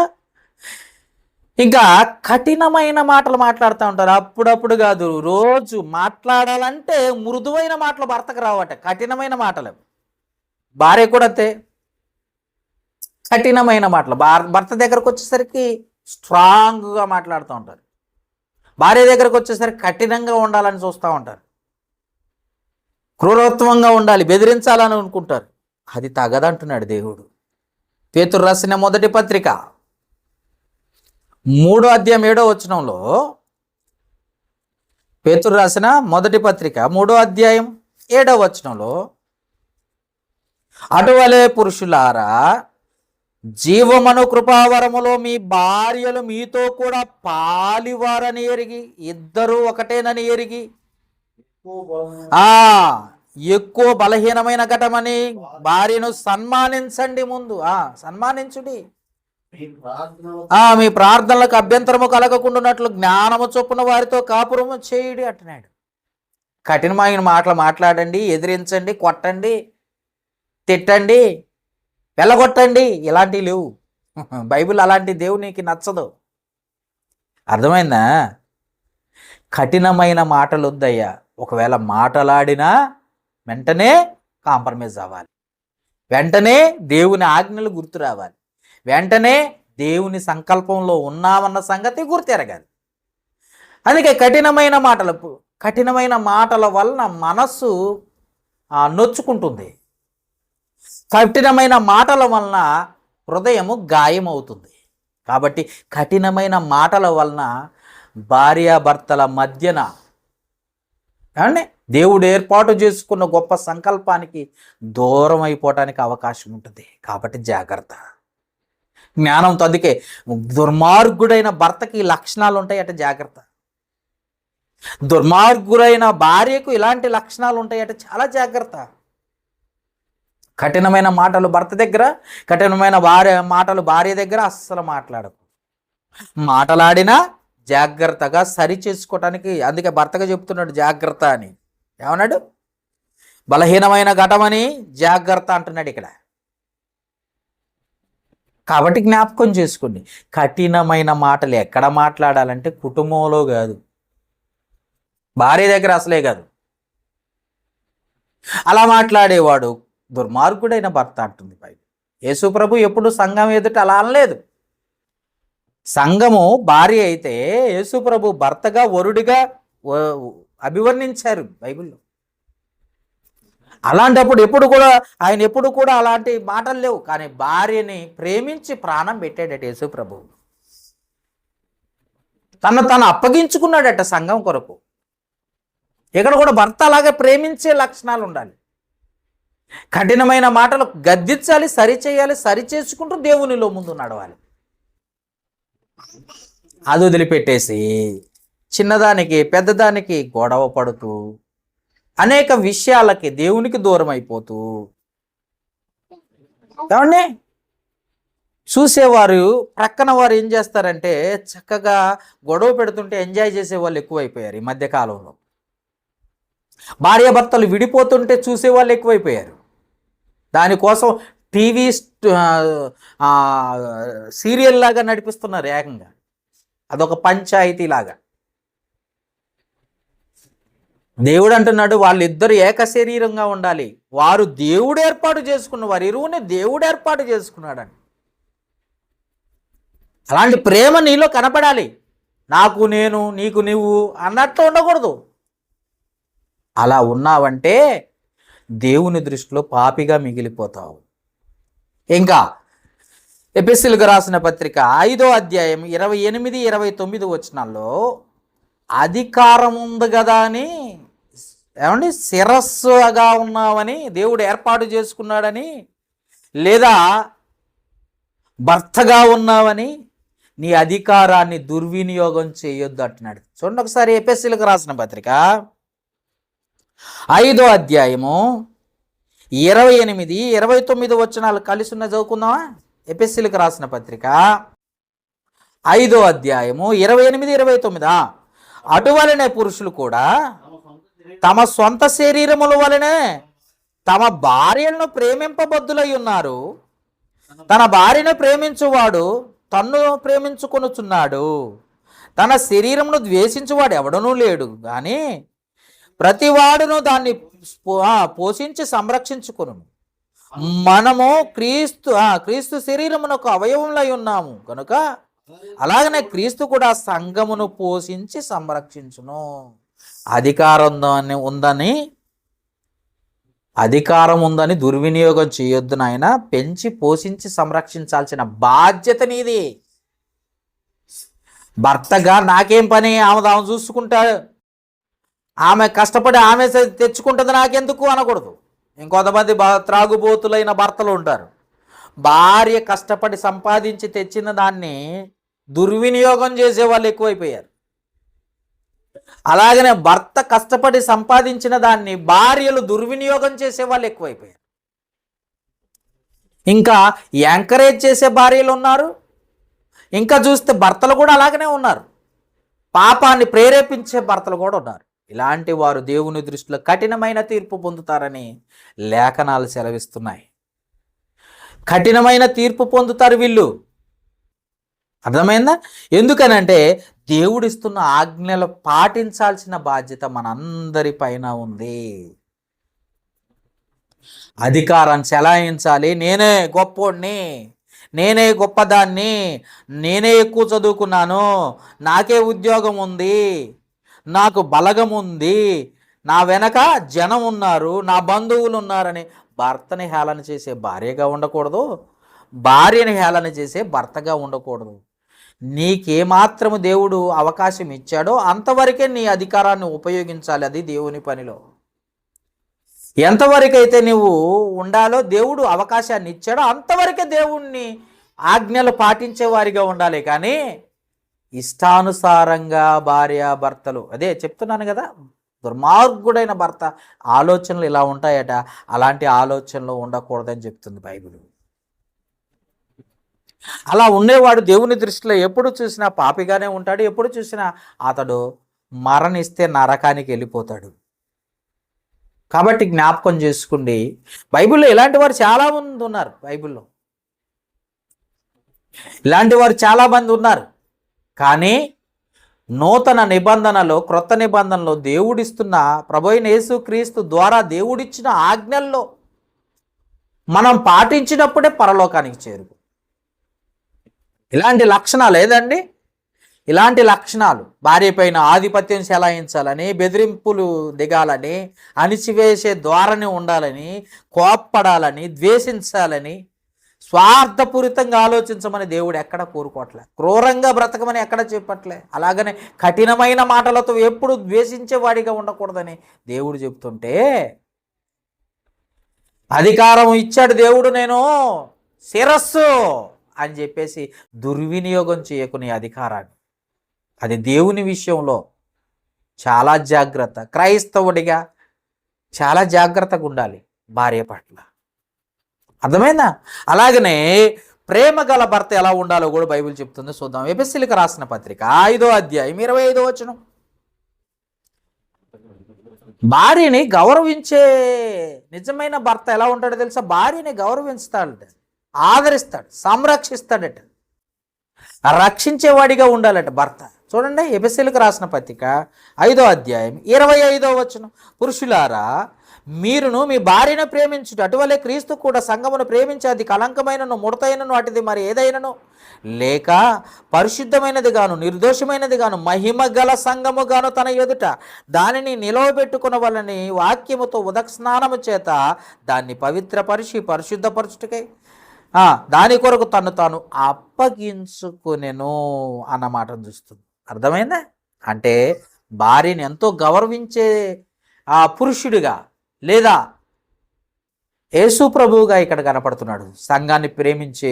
ఇంకా కఠినమైన మాటలు మాట్లాడుతూ ఉంటారు. అప్పుడప్పుడు కాదు, రోజు మాట్లాడాలంటే మృదువైన మాటలు భర్తకు రావట, కఠినమైన మాటలు. భార్య కూడా అంతే, కఠినమైన మాటలు. భర్త దగ్గరకు వచ్చేసరికి స్ట్రాంగ్గా మాట్లాడుతూ ఉంటారు, భార్య దగ్గరకు వచ్చేసరికి కఠినంగా ఉండాలని చూస్తూ ఉంటారు, క్రూరత్వంగా ఉండాలి, బెదిరించాలని అనుకుంటారు. అది తగదంటున్నాడు దేవుడు. పేతురు రాసిన మొదటి పత్రిక 3వ అధ్యాయం 7వ వచనంలో, పేతురు రాసిన మొదటి పత్రిక 3వ అధ్యాయం 7వ వచనంలో, అటువలే పురుషులారా జీవమను కృపావరములో మీ భార్యలు మీతో కూడా పాలివారని ఎరిగి, ఇద్దరు ఒకటేనని ఎరిగి, ఎక్కువ బలహీనమైన ఘటమని భార్యను సన్మానించండి. ముందు సన్మానించుడి. మీ ప్రార్థనలకు అభ్యంతరము కలగకుండానట్లు జ్ఞానము చొప్పున వారితో కాపురము చేయుడి అంటున్నాడు. కఠినమైన మాటలు మాట్లాడండి, ఎదిరించండి, కొట్టండి, తిట్టండి, వెళ్ళగొట్టండి, ఇలాంటివి లేవు. బైబిల్ అలాంటి దేవునికి నచ్చదు. అర్థమైందా? కఠినమైన మాటలు వద్దయ్యా. ఒకవేళ మాటలాడినా వెంటనే కాంప్రమైజ్ అవ్వాలి, వెంటనే దేవుని ఆజ్ఞలు గుర్తు రావాలి, వెంటనే దేవుని సంకల్పంలో ఉన్నామన్న సంగతి గుర్తెరగాలి. అందుకే కఠినమైన మాటల వలన మనస్సు నొచ్చుకుంటుంది. కఠినమైన మాటల వలన హృదయము గాయమవుతుంది. కాబట్టి కఠినమైన మాటల వలన భార్యాభర్తల మధ్యన దేవుడు ఏర్పాటు చేసుకున్న గొప్ప సంకల్పానికి దూరం అయిపోవటానికి అవకాశం ఉంటుంది. కాబట్టి జాగ్రత్త. జ్ఞానంతో, అందుకే దుర్మార్గుడైన భర్తకి లక్షణాలు ఉంటాయట, జాగ్రత్త. దుర్మార్గుడైన భార్యకు ఇలాంటి లక్షణాలు ఉంటాయట, చాలా జాగ్రత్త. కఠినమైన మాటలు భర్త దగ్గర, కఠినమైన మాటలు భార్య దగ్గర అస్సలు మాట్లాడకు. మాటలాడినా జాగ్రత్తగా సరి చేసుకోవటానికి, అందుకే భర్తగా చెప్తున్నాడు జాగ్రత్త అని. ఏమన్నాడు? బలహీనమైన ఘటమని జాగ్రత్త అంటున్నాడు ఇక్కడ. కాబట్టి జ్ఞాపకం చేసుకోండి, కఠినమైన మాటలు ఎక్కడ మాట్లాడాలంటే కుటుంబంలో కాదు, భార్య దగ్గర అసలే కాదు. అలా మాట్లాడేవాడు దుర్మార్గుడైన భర్త అంటుంది బైబిల్. యేసు ప్రభు ఎప్పుడు సంఘం ఎదుట అలా అనలేదు. సంఘము భార్య అయితే యేసు ప్రభు భర్తగా, వరుడిగా అభివర్ణించారు బైబిల్లో. అలాంటప్పుడు ఆయన ఎప్పుడు కూడా అలాంటి మాటలు లేవు. కానీ భార్యని ప్రేమించి ప్రాణం పెట్టాడట యేసు ప్రభు. తను అప్పగించుకున్నాడట సంఘం కొరకు. ఇక్కడ కూడా భర్త అలాగే ప్రేమించే లక్షణాలు ఉండాలి. కఠినమైన మాటలు గద్దించాలి, సరిచేయాలి, సరిచేసుకుంటూ దేవునిలో ముందు నడవాలి. అది వదిలిపెట్టేసి చిన్నదానికి పెద్దదానికి గొడవ పడుతూ అనేక విషయాలకి దేవునికి దూరం అయిపోతూ, ఏమండి చూసేవారు ప్రక్కన వారు ఏం చేస్తారంటే చక్కగా గొడవ పెడుతుంటే ఎంజాయ్ చేసేవాళ్ళు ఎక్కువైపోయారు ఈ మధ్యకాలంలో. భార్యాభర్తలు విడిపోతుంటే చూసేవాళ్ళు ఎక్కువైపోయారు. దానికోసం టీవీ సీరియల్ లాగా నడిపిస్తున్నారు ఏకంగా. అదొక పంచాయతీ లాగా. దేవుడు అంటున్నాడు వాళ్ళిద్దరు ఏక శరీరంగా ఉండాలి. వారు దేవుడు ఏర్పాటు చేసుకున్న వారి ఇరువుని దేవుడు ఏర్పాటు చేసుకున్నాడని. అలాంటి ప్రేమ నీలో కనపడాలి. నాకు నేను నీకు నువ్వు అన్నట్లు ఉండకూడదు. అలా ఉన్నావంటే దేవుని దృష్టిలో పాపిగా మిగిలిపోతావు. ఇంకా ఎపిసిల్కు రాసిన పత్రిక 5వ అధ్యాయం 28, 29 వచనాల్లో అధికారం ఉంది కదా అని, ఏమండి, శిరస్సుగా ఉన్నావని దేవుడు ఏర్పాటు చేసుకున్నాడని, లేదా భర్తగా ఉన్నావని నీ అధికారాన్ని దుర్వినియోగం చేయొద్దు అంటున్నాడు. చూడండి ఒకసారి ఎపిసిల్కు రాసిన పత్రిక 5వ అధ్యాయము 28, 29 వచనాలు కలిసి ఉన్న చదువుకుందామా? ఎపిసిల్కు రాసిన పత్రిక 5వ అధ్యాయము 28, 29. అటువలనే పురుషులు కూడా తమ సొంత శరీరముల వలనే తమ భార్యలను ప్రేమింపబద్దులై ఉన్నారు. తన భార్యను ప్రేమించువాడు తన్ను ప్రేమించుకొనుచున్నాడు. తన శరీరమును ద్వేషించువాడు ఎవడనూ లేడు, కానీ ప్రతివాడును దాన్ని పోషించి సంరక్షించుకొను. మనము క్రీస్తు శరీరమునకు అవయవములై ఉన్నాము కనుక అలాగనే క్రీస్తు కూడా సంఘమును పోషించి సంరక్షించును. అధికారం ఉందని దుర్వినియోగం చేయొద్దు నాయన. పెంచి పోషించి సంరక్షించాల్సిన బాధ్యత నీది. భర్తగా నాకేం పని, ఆమె చూసుకుంటాడు, ఆమె కష్టపడి ఆమె తెచ్చుకుంటుంది, నాకెందుకు అనకూడదు. ఇంకొంతమంది త్రాగుబోతులైన భర్తలు ఉంటారు. భార్య కష్టపడి సంపాదించి తెచ్చిన దాన్ని దుర్వినియోగం చేసే వాళ్ళు ఎక్కువైపోయారు. అలాగనే భర్త కష్టపడి సంపాదించిన దాన్ని భార్యలు దుర్వినియోగం చేసే వాళ్ళు ఎక్కువైపోయారు. ఇంకా ఎంకరేజ్ చేసే భార్యలు ఉన్నారు. ఇంకా చూస్తే భర్తలు కూడా అలాగనే ఉన్నారు. పాపాన్ని ప్రేరేపించే భర్తలు కూడా ఉన్నారు. ఇలాంటి వారు దేవుని దృష్టిలో కఠినమైన తీర్పు పొందుతారని లేఖనాలు సెలవిస్తున్నాయి. కఠినమైన తీర్పు పొందుతారు వీళ్ళు. అర్థమైందా? ఎందుకనంటే దేవుడిస్తున్న ఆజ్ఞలు పాటించాల్సిన బాధ్యత మనందరి పైన ఉంది. అధికారం చెలాయించాలి. నేనే గొప్పోడిని, నేనే గొప్పదాన్ని, నేనే ఎక్కువ చదువుకున్నాను, నాకే ఉద్యోగం ఉంది, నాకు బలగం ఉంది, నా వెనక జనం ఉన్నారు, నా బంధువులు ఉన్నారని భర్తని హేళన చేసే భార్యగా ఉండకూడదు. భార్యని హేళన చేసే భర్తగా ఉండకూడదు. నీకేమాత్రము దేవుడు అవకాశం ఇచ్చాడో అంతవరకే నీ అధికారాన్ని ఉపయోగించాలి. అది దేవుని పనిలో. ఎంతవరకైతే నువ్వు ఉండాలో దేవుడు అవకాశాన్ని ఇచ్చాడో అంతవరకే దేవుణ్ణి ఆజ్ఞలు పాటించే వారిగా ఉండాలి. కానీ ఇష్టానుసారంగా భార్య భర్తలు, అదే చెప్తున్నాను కదా, దుర్మార్గుడైన భర్త ఆలోచనలు ఇలా ఉంటాయట. అలాంటి ఆలోచనలు ఉండకూడదని చెప్తుంది బైబిల్. అలా ఉండేవాడు దేవుని దృష్టిలో ఎప్పుడు చూసినా పాపిగానే ఉంటాడు. ఎప్పుడు చూసినా అతడు మరణిస్తే నరకానికి వెళ్ళిపోతాడు. కాబట్టి జ్ఞాపకం చేసుకోండి, బైబిల్లో ఇలాంటి వారు చాలామంది ఉన్నారు. బైబిల్లో ఇలాంటి వారు చాలామంది ఉన్నారు. కానీ నూతన నిబంధనలో, క్రొత్త నిబంధనలో దేవుడిస్తున్న ప్రభువైన యేసుక్రీస్తు ద్వారా దేవుడిచ్చిన ఆజ్ఞల్లో మనం పాటించినప్పుడే పరలోకానికి చేరుకు. ఇలాంటి లక్షణాలు ఏదండి? ఇలాంటి లక్షణాలు భార్య పైన ఆధిపత్యం చెలాయించాలని, బెదిరింపులు దిగాలని, అణిచివేసే ధోరణి ఉండాలని, కోప్పడాలని, ద్వేషించాలని, స్వార్థపూరితంగా ఆలోచించమని దేవుడు ఎక్కడ కోరుకోవట్లే. క్రూరంగా బ్రతకమని ఎక్కడ చెప్పట్లే. అలాగనే కఠినమైన మాటలతో ఎప్పుడు ద్వేషించేవాడిగా ఉండకూడదని దేవుడు చెప్తుంటే, అధికారం ఇచ్చాడు దేవుడు, నేను శిరస్సు అని చెప్పేసి దుర్వినియోగం చేయకునే అధికారాన్ని. అది దేవుని విషయంలో చాలా జాగ్రత్త. క్రైస్తవుడిగా చాలా జాగ్రత్తగా ఉండాలి భార్య పట్ల. అర్థమైందా? అలాగనే ప్రేమ గల భర్త ఎలా ఉండాలో కూడా బైబిల్ చెప్తుంది. చూద్దాం. ఎఫెసీయులకు రాసిన పత్రిక 5వ అధ్యాయం 25వ వచనం. భార్యని గౌరవించే నిజమైన భర్త ఎలా ఉంటాడో తెలుసా? భార్యని గౌరవిస్తాడట, ఆదరిస్తాడు, సంరక్షిస్తాడట, రక్షించేవాడిగా ఉండాలట భర్త. చూడండి, ఎఫెసీయులకు రాసిన పత్రిక 5వ అధ్యాయం 25వ వచనం. పురుషులారా, మీరును మీ భార్యను ప్రేమించుట అటువలే క్రీస్తు కూడా సంఘమును ప్రేమించి అది కలంకమైనను ముడతైనను అటుది మరి ఏదైనను లేక పరిశుద్ధమైనది గాను నిర్దోషమైనది గాను మహిమ గల సంఘము గాను తన ఎదుట దానిని నిలవబెట్టుకున్న వాళ్ళని వాక్యముతో ఉదక స్నానము చేత దాన్ని పవిత్రపరిచి పరిశుద్ధపరచుటకై దాని కొరకు తను తాను అప్పగించుకునెను అన్న మాటను చూస్తుంది. అర్థమైందా? అంటే భార్యని ఎంతో గౌరవించే ఆ పురుషుడిగా లేదా యేసు ప్రభువుగా ఇక్కడ కనపడుతున్నాడు. సంఘాన్ని ప్రేమించే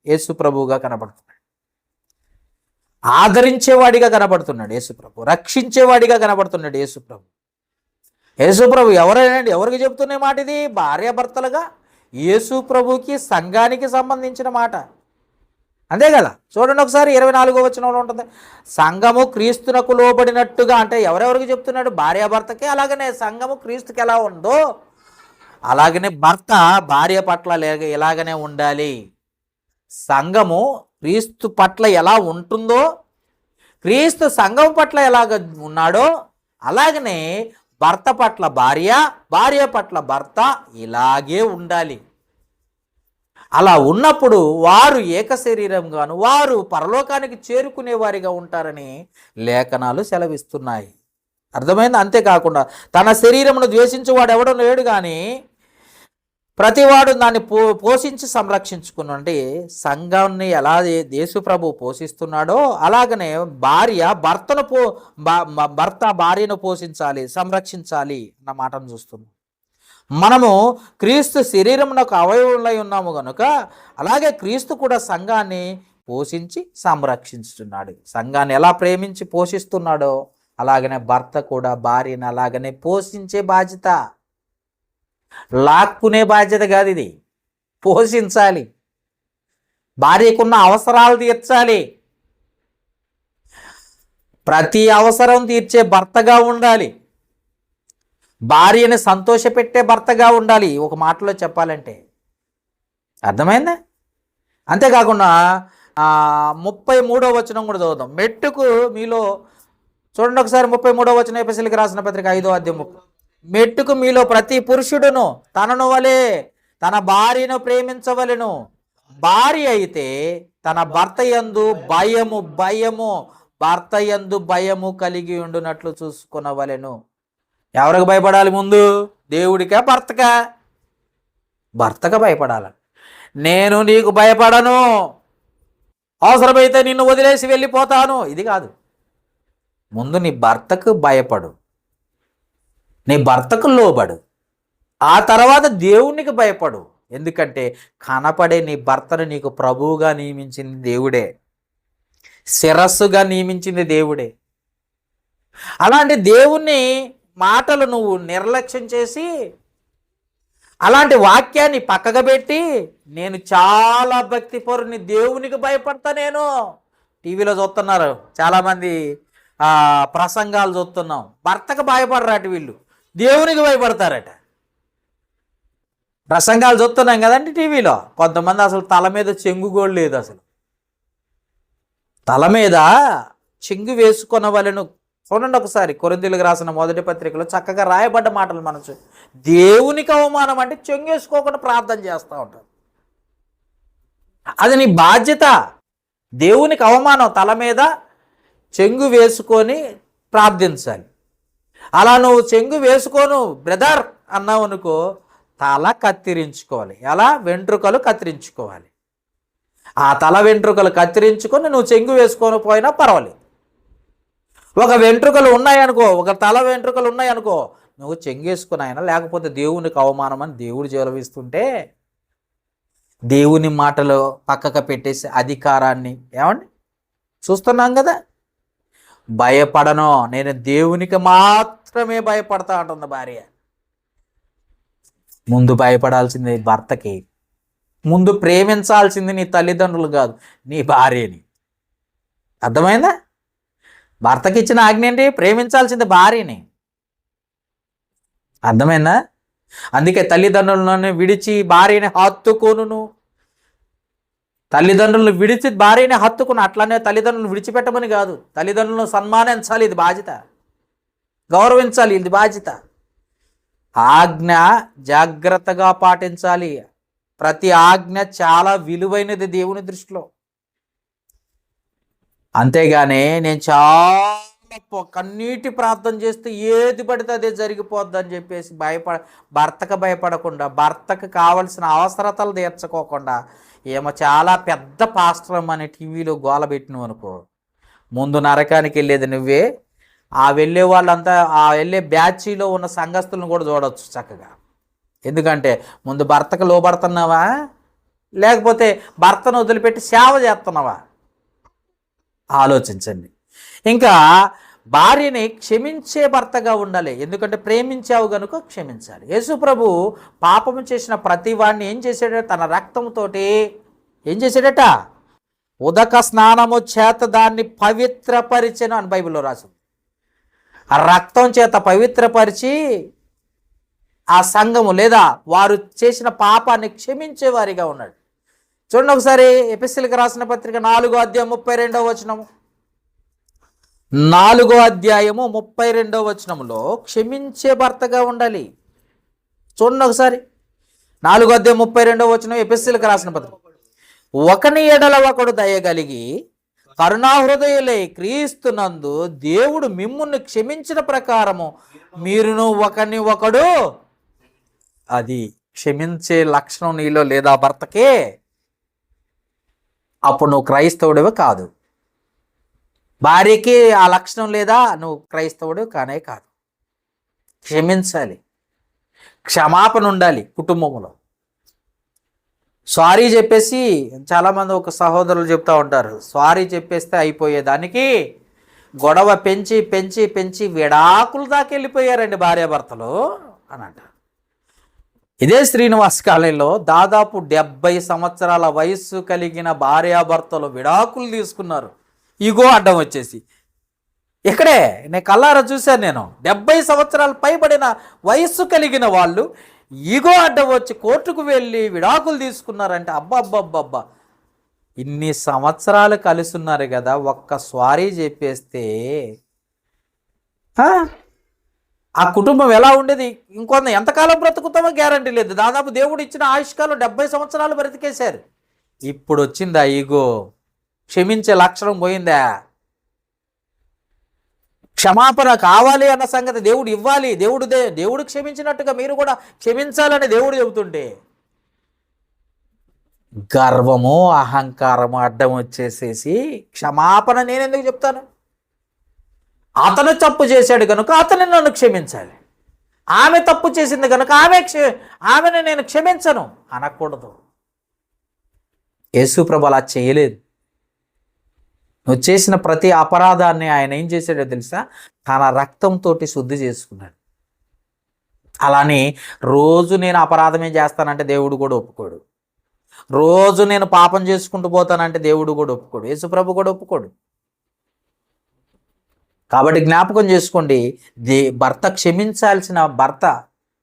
యేసు ప్రభువుగా కనపడుతున్నాడు. ఆదరించేవాడిగా కనపడుతున్నాడు యేసు ప్రభు. రక్షించేవాడిగా కనపడుతున్నాడు యేసు ప్రభు. యేసు ప్రభు ఎవరికి చెబుతున్న మాట ఇది? భార్యాభర్తలుగా యేసు ప్రభుకి సంఘానికి సంబంధించిన మాట. అంతే కదా? చూడండి ఒకసారి 24వ వచనంలో ఉంటుంది, సంఘము క్రీస్తునకు లోబడినట్టుగా. అంటే ఎవరెవరికి చెప్తున్నాడు? భార్యాభర్తకి. అలాగనే సంఘము క్రీస్తుకి ఎలా ఉందో అలాగనే భర్త భార్య పట్ల ఎలాగనే ఉండాలి. సంఘము క్రీస్తు పట్ల ఎలా ఉంటుందో, క్రీస్తు సంఘం పట్ల ఎలాగ ఉన్నాడో అలాగనే భర్త పట్ల భార్య, భార్య పట్ల భర్త ఇలాగే ఉండాలి. అలా ఉన్నప్పుడు వారు ఏక శరీరంగాను వారు పరలోకానికి చేరుకునే వారిగా ఉంటారని లేఖనాలు సెలవిస్తున్నాయి. అర్థమైంది? అంతేకాకుండా తన శరీరమును ద్వేషించేవాడు ఎవడో లేడు, కానీ ప్రతివాడు దాన్ని పోషించి సంరక్షించుకుని. అంటే సంఘాన్ని ఎలా యేసు ప్రభు పోషిస్తున్నాడో అలాగనే భర్త భార్యను పోషించాలి, సంరక్షించాలి అన్న మాటను చూస్తున్నాం. మనము క్రీస్తు శరీరమునకు అవయవులై ఉన్నాము కనుక అలాగే క్రీస్తు కూడా సంఘాన్ని పోషించి సంరక్షించుతున్నాడు. సంఘాన్ని ఎలా ప్రేమించి పోషిస్తున్నాడో అలాగనే భర్త కూడా భార్యను అలాగనే పోషించే బాధ్యత, లాక్కునే బాధ్యత కాదు ఇది. పోషించాలి, భార్యకున్న అవసరాలు తీర్చాలి, ప్రతి అవసరం తీర్చే భర్తగా ఉండాలి, భార్యని సంతోషపెట్టే భర్తగా ఉండాలి. ఒక మాటలో చెప్పాలంటే అర్థమైందా? అంతేకాకుండా 33వ వచనం కూడా చదువుదాం. మెట్టుకు మీలో, చూడండి ఒకసారి 33వ వచనం, ఎఫెసీయులకు రాసిన పత్రిక 5వ అధ్యాయం. మెట్టుకు మీలో ప్రతి పురుషుడును తనను వలె తన భార్యను ప్రేమించవలెను. భార్య అయితే తన భర్త యందు భయము కలిగి ఉండునట్లు చూసుకొనవలెను. ఎవరికి భయపడాలి? ముందు దేవుడికా భర్తకా? భర్తగా భయపడాలి. నేను నీకు భయపడను, అవసరమైతే నిన్ను వదిలేసి వెళ్ళిపోతాను, ఇది కాదు. ముందు నీ భర్తకు భయపడు, నీ భర్తకు లోబడు, ఆ తర్వాత దేవునికి భయపడు. ఎందుకంటే కనపడే నీ భర్తను నీకు ప్రభువుగా నియమించింది దేవుడే, శిరస్సుగా నియమించింది దేవుడే. అలాంటి దేవుణ్ణి మాటలు నువ్వు నిర్లక్ష్యం చేసి అలాంటి వాక్యాన్ని పక్కగా పెట్టి నేను చాలా భక్తిపరుని, దేవునికి భయపడతా, నేను టీవీలో చూస్తున్నారు చాలామంది ప్రసంగాలు చూస్తున్నాం, భర్తకు భయపడరాట వీళ్ళు, దేవునికి భయపడతారట. ప్రసంగాలు చూస్తున్నాం కదండి టీవీలో. కొంతమంది అసలు తల మీద చెంగు కూడా లేదు, అసలు తల మీద చెంగు వేసుకున్న వాళ్ళను చూడండి ఒకసారి. కొరింథీయులకు రాసిన మొదటి పత్రికలో చక్కగా రాయబడ్డ మాటలు మనసు. దేవునికి అవమానం అంటే చెంగేసుకోకుండా ప్రార్థన చేస్తూ ఉంటారు. అది నీ బాధ్యత. దేవునికి అవమానం, తల మీద చెంగు వేసుకొని ప్రార్థించాలి. అలా నువ్వు చెంగు వేసుకోను బ్రదర్ అన్నావు అనుకో, తల కత్తిరించుకోవాలి. ఎలా? వెంట్రుకలు కత్తిరించుకోవాలి. ఆ తల వెంట్రుకలు కత్తిరించుకొని నువ్వు చెంగు వేసుకొని పోయినా పర్వాలేదు. ఒక వెంట్రుకలు ఉన్నాయనుకో, ఒక తల వెంట్రుకలు ఉన్నాయనుకో, నువ్వు చెంగేసుకుని అయినా, లేకపోతే దేవునికి అవమానం అని దేవుడు జలవిస్తుంటే దేవుని మాటలు పక్కకు పెట్టేసి అధికారాన్ని ఏమండి చూస్తున్నాం కదా. భయపడను, నేను దేవునికి మాత్రమే భయపడతా అంటుంది భార్య. ముందు భయపడాల్సింది భర్తకి, ముందు ప్రేమించాల్సింది నీ తల్లిదండ్రులు కాదు, నీ భార్యని. అర్థమైందా? భర్తకి ఇచ్చిన ఆజ్ఞ ఏంటి? ప్రేమించాల్సింది భార్యని. అర్థమైందా? అందుకే తల్లిదండ్రులను విడిచి భార్యని హత్తుకొనును, తల్లిదండ్రులను విడిచి భార్యని హత్తుకుని, అట్లానే తల్లిదండ్రులను విడిచిపెట్టమని కాదు, తల్లిదండ్రులను సన్మానించాలి, ఇది బాధ్యత. గౌరవించాలి, ఇది బాధ్యత. ఆజ్ఞ జాగ్రత్తగా పాటించాలి. ప్రతి ఆజ్ఞ చాలా విలువైనది దేవుని దృష్టిలో. అంతేగాని నేను చాలా కన్నీటి ప్రార్థన చేస్తే ఏది పడితే అదే జరిగిపోద్దని చెప్పేసి భర్తకు భయపడకుండా, భర్తకు కావలసిన అవసరతలు తీర్చుకోకుండా, ఏమో చాలా పెద్ద పాస్టర్ అని టీవీలో గోల పెట్టినవు అనుకో, ముందు నరకానికి వెళ్ళేది నువ్వే. ఆ వెళ్ళే వాళ్ళంతా, ఆ వెళ్ళే బ్యాచీలో ఉన్న సంఘస్థులను కూడా చూడవచ్చు చక్కగా. ఎందుకంటే ముందు భర్తకు లోబడుతున్నావా, లేకపోతే భర్తను వదిలిపెట్టి సేవ చేస్తున్నావా? ఆలోచించండి. ఇంకా భార్యని క్షమించే భర్తగా ఉండాలి. ఎందుకంటే ప్రేమించావు కనుక క్షమించాలి. యేసు ప్రభు పాపము చేసిన ప్రతి వాడిని ఏం చేశాడట? తన రక్తంతోటి ఏం చేశాడట? ఉదక స్నానము చేత దాన్ని పవిత్రపరిచెను అని బైబిల్లో రాసింది. ఆ రక్తం చేత పవిత్రపరిచి ఆ సంఘము లేదా వారు చేసిన పాపాన్ని క్షమించేవారిగా ఉన్నాడు. చూడండి ఒకసారి ఎఫెసీయులకు రాసిన పత్రిక 4వ అధ్యాయం 32వ వచనము. 4వ అధ్యాయము 32వ వచనములో క్షమించే భర్తగా ఉండాలి. చూడండి ఒకసారి 4వ అధ్యాయం 32వ వచనం ఎఫెసీయులకు రాసిన పత్రిక. ఒకని ఎడల ఒకడు దయగలిగి కరుణాహృదయులై క్రీస్తునందు దేవుడు మిమ్మును క్షమించిన ప్రకారము మీరును ఒకని ఒకడు, అది క్షమించే లక్షణం నీలో లేదా భర్తకే, అప్పుడు నువ్వు క్రైస్తవుడివే కాదు. భార్యకి ఆ లక్షణం లేదా, నువ్వు క్రైస్తవుడు కానే కాదు. క్షమించాలి, క్షమాపణ ఉండాలి కుటుంబంలో. సారీ చెప్పేసి చాలామంది ఒక సహోదరులు చెప్తూ ఉంటారు, సారీ చెప్పేస్తే అయిపోయేదానికి గొడవ పెంచి పెంచి పెంచి విడాకులు దాకా వెళ్ళిపోయారండి భార్యాభర్తలు అని అంటారు. ఇదే శ్రీనివాస్ కాలనీలో దాదాపు 70 సంవత్సరాల వయస్సు కలిగిన భార్యాభర్తలు విడాకులు తీసుకున్నారు. ఇగో అడ్డం వచ్చేసి ఇక్కడే నేను కల్లారా చూశాను. నేను 70 సంవత్సరాలు పైబడిన వయస్సు కలిగిన వాళ్ళు ఈగో అడ్డం వచ్చి కోర్టుకు వెళ్ళి విడాకులు తీసుకున్నారంటే అబ్బబ్బబ్బబ్బా, ఇన్ని సంవత్సరాలు కలిసి ఉన్నారు కదా, ఒక్క సారీ చెప్పేస్తే ఆ కుటుంబం ఎలా ఉండేది? ఇంకొంత ఎంతకాలం బ్రతుకుతామో గ్యారంటీ లేదు. దాదాపు దేవుడు ఇచ్చిన ఆయుష్కాలం 70 సంవత్సరాలు బ్రతికేశారు. ఇప్పుడు వచ్చిందా ఈగో? క్షమించే లక్షణం పోయిందా? క్షమాపణ కావాలి అన్న సంగతి దేవుడు ఇవ్వాలి. దేవుడు క్షమించినట్టుగా మీరు కూడా క్షమించాలని దేవుడు చెబుతుంటే గర్వము అహంకారము అడ్డం వచ్చేసేసి క్షమాపణ నేనెందుకు చెప్తాను? అతను తప్పు చేశాడు కనుక అతను నన్ను క్షమించాలి, ఆమె తప్పు చేసింది కనుక ఆమెను నేను క్షమించను అనకూడదు. యేసు ప్రభు అలా చేయలేదు. నువ్వు చేసిన ప్రతి అపరాధాన్ని ఆయన ఏం చేశాడో తెలుసా? తన రక్తంతో శుద్ధి చేసుకున్నాడు. అలానే రోజు నేను అపరాధమే చేస్తానంటే దేవుడు కూడా ఒప్పుకోడు. రోజు నేను పాపం చేసుకుంటూ పోతానంటే దేవుడు కూడా ఒప్పుకోడు. యేసు ప్రభు కూడా ఒప్పుకోడు. కాబట్టి జ్ఞాపకం చేసుకోండి, భర్త క్షమించాల్సిన భర్త,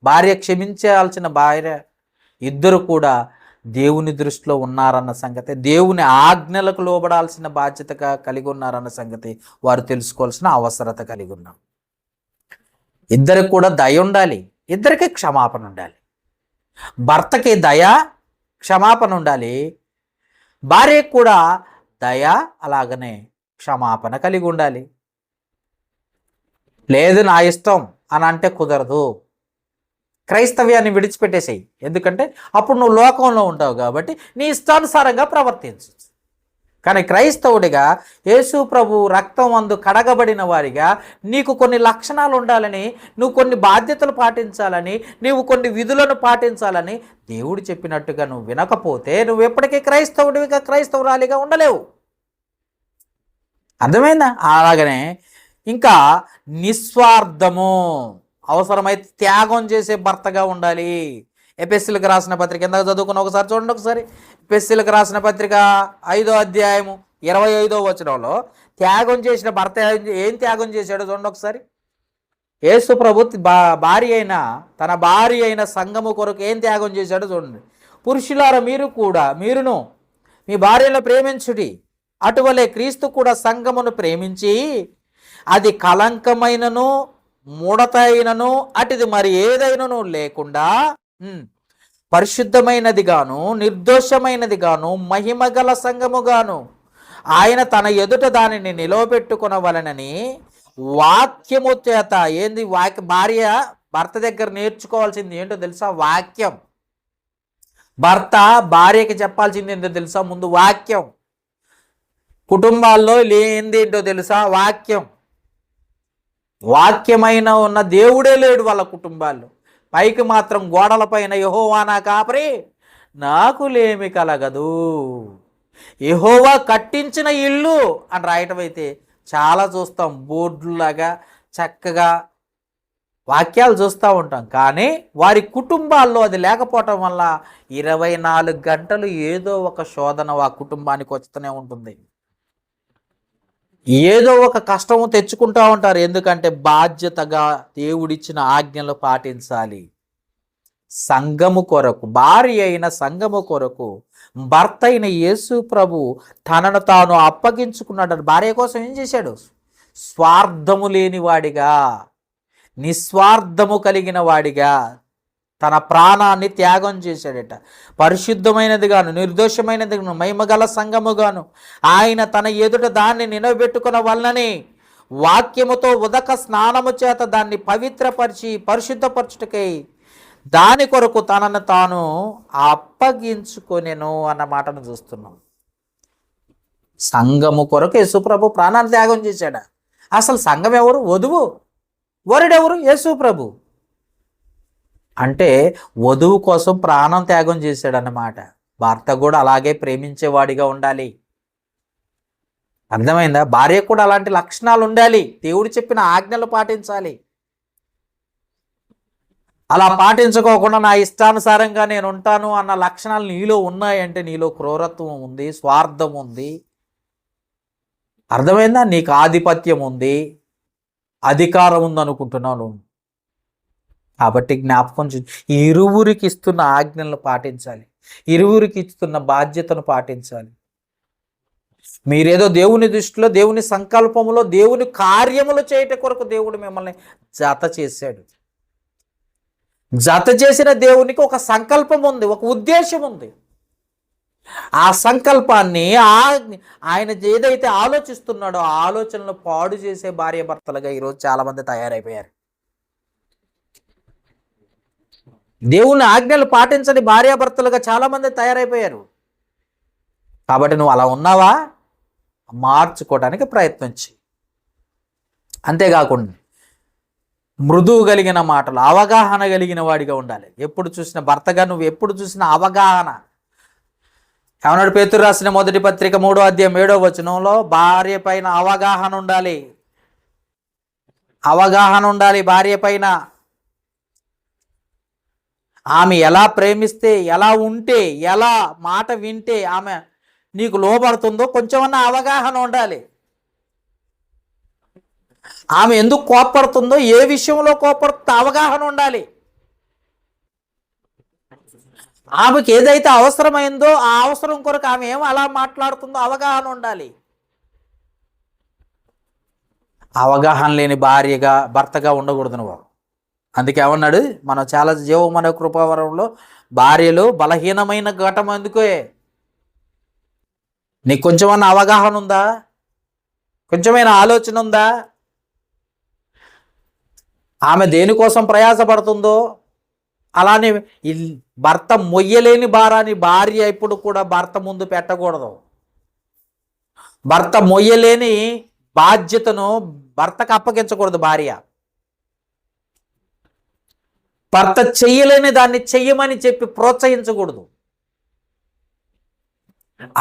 భార్య క్షమించాల్సిన భార్య, ఇద్దరు కూడా దేవుని దృష్టిలో ఉన్నారన్న సంగతి, దేవుని ఆజ్ఞలకు లోబడాల్సిన బాధ్యతగా కలిగి ఉన్నారన్న సంగతి వారు తెలుసుకోవాల్సిన అవసరత కలిగి ఉన్నాం. ఇద్దరికి కూడా దయ ఉండాలి, ఇద్దరికి క్షమాపణ ఉండాలి. భర్తకి దయ క్షమాపణ ఉండాలి, భార్యకు కూడా దయ అలాగనే క్షమాపణ కలిగి ఉండాలి. లేదు నా ఇష్టం అని అంటే కుదరదు. క్రైస్తవ్యాన్ని విడిచిపెట్టేసేయి. ఎందుకంటే అప్పుడు నువ్వు లోకంలో ఉంటావు కాబట్టి నీ ఇష్టానుసారంగా ప్రవర్తించు. కానీ క్రైస్తవుడిగా యేసు ప్రభు రక్తం అందు కడగబడిన వారిగా నీకు కొన్ని లక్షణాలు ఉండాలని, నువ్వు కొన్ని బాధ్యతలు పాటించాలని, నీవు కొన్ని విధులను పాటించాలని దేవుడు చెప్పినట్టుగా నువ్వు వినకపోతే నువ్వు ఎప్పటికీ క్రైస్తవుడిగా క్రైస్తవురాలిగా ఉండలేవు. అర్థమైందా? అలాగనే ఇంకా నిస్వార్థము, అవసరమైతే త్యాగం చేసే భర్తగా ఉండాలి. ఎఫెసీయులకు రాసిన పత్రిక ఎందాక చదువుకున్న ఒకసారి చూడండి. ఒకసారి ఎఫెసీయులకు రాసిన పత్రిక 5వ అధ్యాయము 25వ వచనంలో త్యాగం చేసిన భర్త ఏం త్యాగం చేశాడో చూడండి ఒకసారి. యేసు ప్రభు తన భార్య అయిన సంఘము కొరకు ఏం త్యాగం చేశాడో చూడండి. పురుషులారా మీరును మీ భార్యను ప్రేమించుడి, అటువలే క్రీస్తు కూడా సంఘమును ప్రేమించి అది కలంకమైనను ముడత అయినను అటిది మరి ఏదైనను లేకుండా పరిశుద్ధమైనది గాను నిర్దోషమైనది గాను మహిమగల సంఘము గాను ఆయన తన ఎదుట దానిని నిలవబెట్టుకొనవలెనని వాక్యము చేత ఏంది భార్య భర్త దగ్గర నేర్చుకోవాల్సింది ఏంటో తెలుసా? వాక్యం. భర్త భార్యకి చెప్పాల్సింది ఏంటో తెలుసా? ముందు వాక్యం. కుటుంబాల్లో ఏందేంటో తెలుసా? వాక్యం. వాక్యమైన ఉన్న దేవుడే లేడు వాళ్ళ కుటుంబాల్లో. పైకి మాత్రం గోడలపైన యెహోవా నా కాపరి నాకు లేమి కలగదు, యెహోవా కట్టించిన ఇల్లు అని రాయటం అయితే చాలా చూస్తాం. బోర్డులాగా చక్కగా వాక్యాలు చూస్తూ ఉంటాం. కానీ వారి కుటుంబాల్లో అది లేకపోవటం వల్ల 24 గంటలు ఏదో ఒక శోధన ఆ కుటుంబానికి వస్తూనే ఉంటుంది. ఏదో ఒక కష్టము తెచ్చుకుంటూ ఉంటారు. ఎందుకంటే బాధ్యతగా దేవుడిచ్చిన ఆజ్ఞలు పాటించాలి. సంఘము కొరకు, భార్య అయిన సంఘము కొరకు భర్త అయిన యేసు ప్రభు తనను తాను అప్పగించుకున్నాడు. భార్య కోసం ఏం చేశాడు? స్వార్థము లేనివాడిగా, నిస్వార్థము కలిగిన వాడిగా తన ప్రాణాన్ని త్యాగం చేశాడట. పరిశుద్ధమైనది గాను నిర్దోషమైనది గాను మహిమగల సంఘము గాను ఆయన తన ఎదుట దాన్ని నిలబెట్టుకున్న వలనని వాక్యముతో ఉదక స్నానము చేత దాన్ని పవిత్రపరిచి పరిశుద్ధపరచుటకై దాని కొరకు తనను తాను అప్పగించుకొనెను అన్న మాటను చూస్తున్నాం. సంఘము కొరకు యేసుప్రభు ప్రాణాన్ని త్యాగం చేశాడా? అసలు సంఘం ఎవరు? వధువు. వరుడెవరు? యేసుప్రభు. అంటే వధువు కోసం ప్రాణం త్యాగం చేశాడన్నమాట. భర్త కూడా అలాగే ప్రేమించేవాడిగా ఉండాలి. అర్థమైందా? భార్య కూడా అలాంటి లక్షణాలు ఉండాలి. దేవుడు చెప్పిన ఆజ్ఞలు పాటించాలి. అలా పాటించుకోకుండా నా ఇష్టానుసారంగా నేను ఉంటాను అన్న లక్షణాలు నీలో ఉన్నాయంటే నీలో క్రూరత్వం ఉంది, స్వార్థం ఉంది. అర్థమైందా? నీకు ఆధిపత్యం ఉంది, అధికారం ఉందనుకుంటున్నాను. కాబట్టి జ్ఞాపకం ఇరువురికి ఇస్తున్న ఆజ్ఞలను పాటించాలి, ఇరువురికి ఇస్తున్న బాధ్యతను పాటించాలి. మీరేదో దేవుని దృష్టిలో, దేవుని సంకల్పములో, దేవుని కార్యములు చేయట కొరకు దేవుడు మిమ్మల్ని జత చేశాడు. జత చేసిన దేవునికి ఒక సంకల్పం ఉంది, ఒక ఉద్దేశం ఉంది. ఆ సంకల్పాన్ని ఆయన ఏదైతే ఆలోచిస్తున్నాడో ఆ ఆలోచనలు పాడు చేసే భార్య భర్తలుగా ఈరోజు చాలామంది తయారైపోయారు. దేవుని ఆజ్ఞలు పాటించని భార్యాభర్తలుగా చాలామంది తయారైపోయారు. కాబట్టి నువ్వు అలా ఉన్నావా? మార్చుకోవడానికి ప్రయత్నించి. అంతేకాకుండా మృదువు కలిగిన మాటలు, అవగాహన కలిగిన వాడిగా ఉండాలి. ఎప్పుడు చూసిన భర్తగా నువ్వు ఎప్పుడు చూసిన అవగాహన. ఏమన్నాడు పేతురు రాసిన మొదటి పత్రిక 3వ అధ్యాయం 7వ వచనంలో? భార్య పైన అవగాహన ఉండాలి. అవగాహన ఉండాలి భార్య పైన. ఆమె ఎలా ప్రేమిస్తే, ఎలా ఉంటే, ఎలా మాట వింటే ఆమె నీకు లోబడుతుందో కొంచెమన్నా అవగాహన ఉండాలి. ఆమె ఎందుకు కోప్పడుతుందో, ఏ విషయంలో కోప్పడుతుందో అవగాహన ఉండాలి. ఆమెకి ఏదైతే అవసరమైందో ఆ అవసరం కొరకు ఆమె ఏమో అలా మాట్లాడుతుందో అవగాహన ఉండాలి. అవగాహన లేని భార్యగా భర్తగా ఉండకూడదు నువ్వు. అందుకే ఏమన్నాడు? మనం చాలా జీవమన కృపావరంలో భార్యలు బలహీనమైన ఘటం. అందుకే నీకు కొంచెమన్నా అవగాహన ఉందా? కొంచెమైనా ఆలోచన ఉందా? ఆమె దేనికోసం ప్రయాసపడుతుందో. అలానే భర్త మొయ్యలేని భారాన్ని భార్య ఇప్పుడు కూడా భర్త ముందు పెట్టకూడదు. భర్త మొయ్యలేని బాధ్యతను భర్తకు అప్పగించకూడదు భార్య. భర్త చెయ్యలేని దాన్ని చెయ్యమని చెప్పి ప్రోత్సహించకూడదు.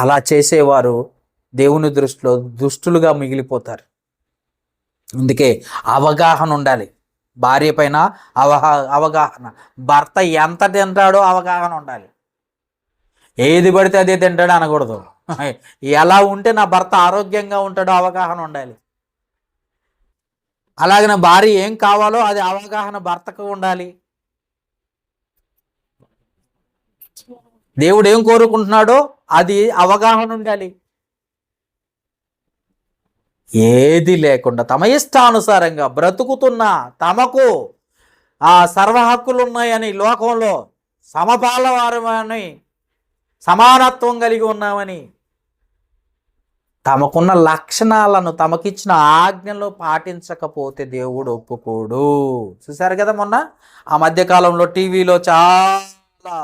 అలా చేసేవారు దేవుని దృష్టిలో దుష్టులుగా మిగిలిపోతారు. అందుకే అవగాహన ఉండాలి భార్య పైన. అవగాహన. భర్త ఎంత తింటాడో అవగాహన ఉండాలి. ఏది పడితే అదే తింటాడు అనకూడదు. ఎలా ఉంటే నా భర్త ఆరోగ్యంగా ఉంటాడో అవగాహన ఉండాలి. అలాగే నా భార్య ఏం కావాలో అది అవగాహన భర్తకు ఉండాలి. దేవుడు ఏం కోరుకుంటున్నాడో అది అవగాహన ఉండాలి. ఏది లేకుండా తమ ఇష్టానుసారంగా బ్రతుకుతున్నా, తమకు ఆ సర్వ హక్కులు ఉన్నాయని, లోకంలో సమపాలవారమని, సమానత్వం కలిగి ఉన్నామని, తమకున్న లక్షణాలను, తమకిచ్చిన ఆజ్ఞలు పాటించకపోతే దేవుడు ఒప్పుకోడు. చూశారు కదా మొన్న ఆ మధ్యకాలంలో టీవీలో చాలా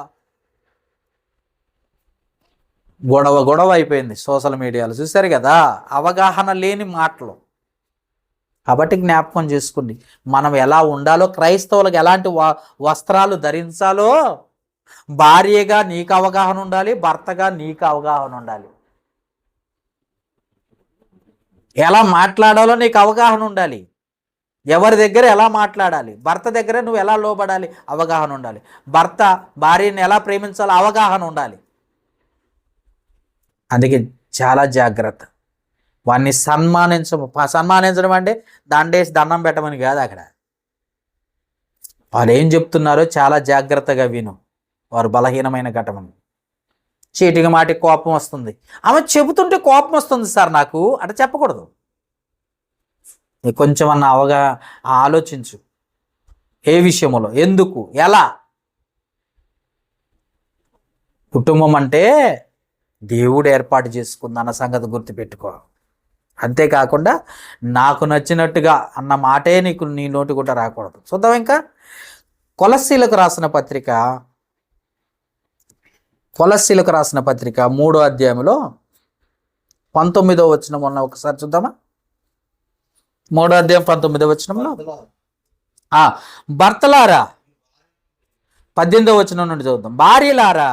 గొడవ అయిపోయింది సోషల్ మీడియాలో. చూశారు కదా, అవగాహన లేని మాటలు. కాబట్టి జ్ఞాపకం చేసుకోండి, మనం ఎలా ఉండాలో, క్రైస్తవులకు ఎలాంటి వస్త్రాలు ధరించాలో భార్యగా నీకు అవగాహన ఉండాలి, భర్తగా నీకు అవగాహన ఉండాలి. ఎలా మాట్లాడాలో నీకు అవగాహన ఉండాలి. ఎవరి దగ్గర ఎలా మాట్లాడాలి, భర్త దగ్గర నువ్వు ఎలా లోబడాలి అవగాహన ఉండాలి. భర్త భార్యని ఎలా ప్రేమించాలో అవగాహన ఉండాలి. అందుకే చాలా జాగ్రత్త. వాడిని సన్మానించడం అంటే దండేసి దండం పెట్టమని కాదు. అక్కడ వాళ్ళు ఏం చెప్తున్నారో చాలా జాగ్రత్తగా విను. వారు బలహీనమైన ఘటమని. చీటికి మాటికి కోపం వస్తుంది. ఆమె చెబుతుంటే కోపం వస్తుంది సార్ నాకు అట చెప్పకూడదు. నీకు కొంచెం అన్న ఆలోచించు. ఏ విషయంలో, ఎందుకు, ఎలా. కుటుంబం అంటే దేవుడు ఏర్పాటు చేసుకుందన్న సంగతి గుర్తుపెట్టుకో. అంతేకాకుండా నాకు నచ్చినట్టుగా అన్న మాటే నీ నోటి కూడా రాకూడదు. చూద్దాం ఇంకా కొలస్సీలకు రాసిన పత్రిక 3వ అధ్యాయంలో 19వ వచనం ఉన్న ఒకసారి చూద్దామా. 3వ అధ్యాయం 19వ వచనంలో భర్తలారా, 18వ వచనం నుండి చూద్దాం. భార్యలారా,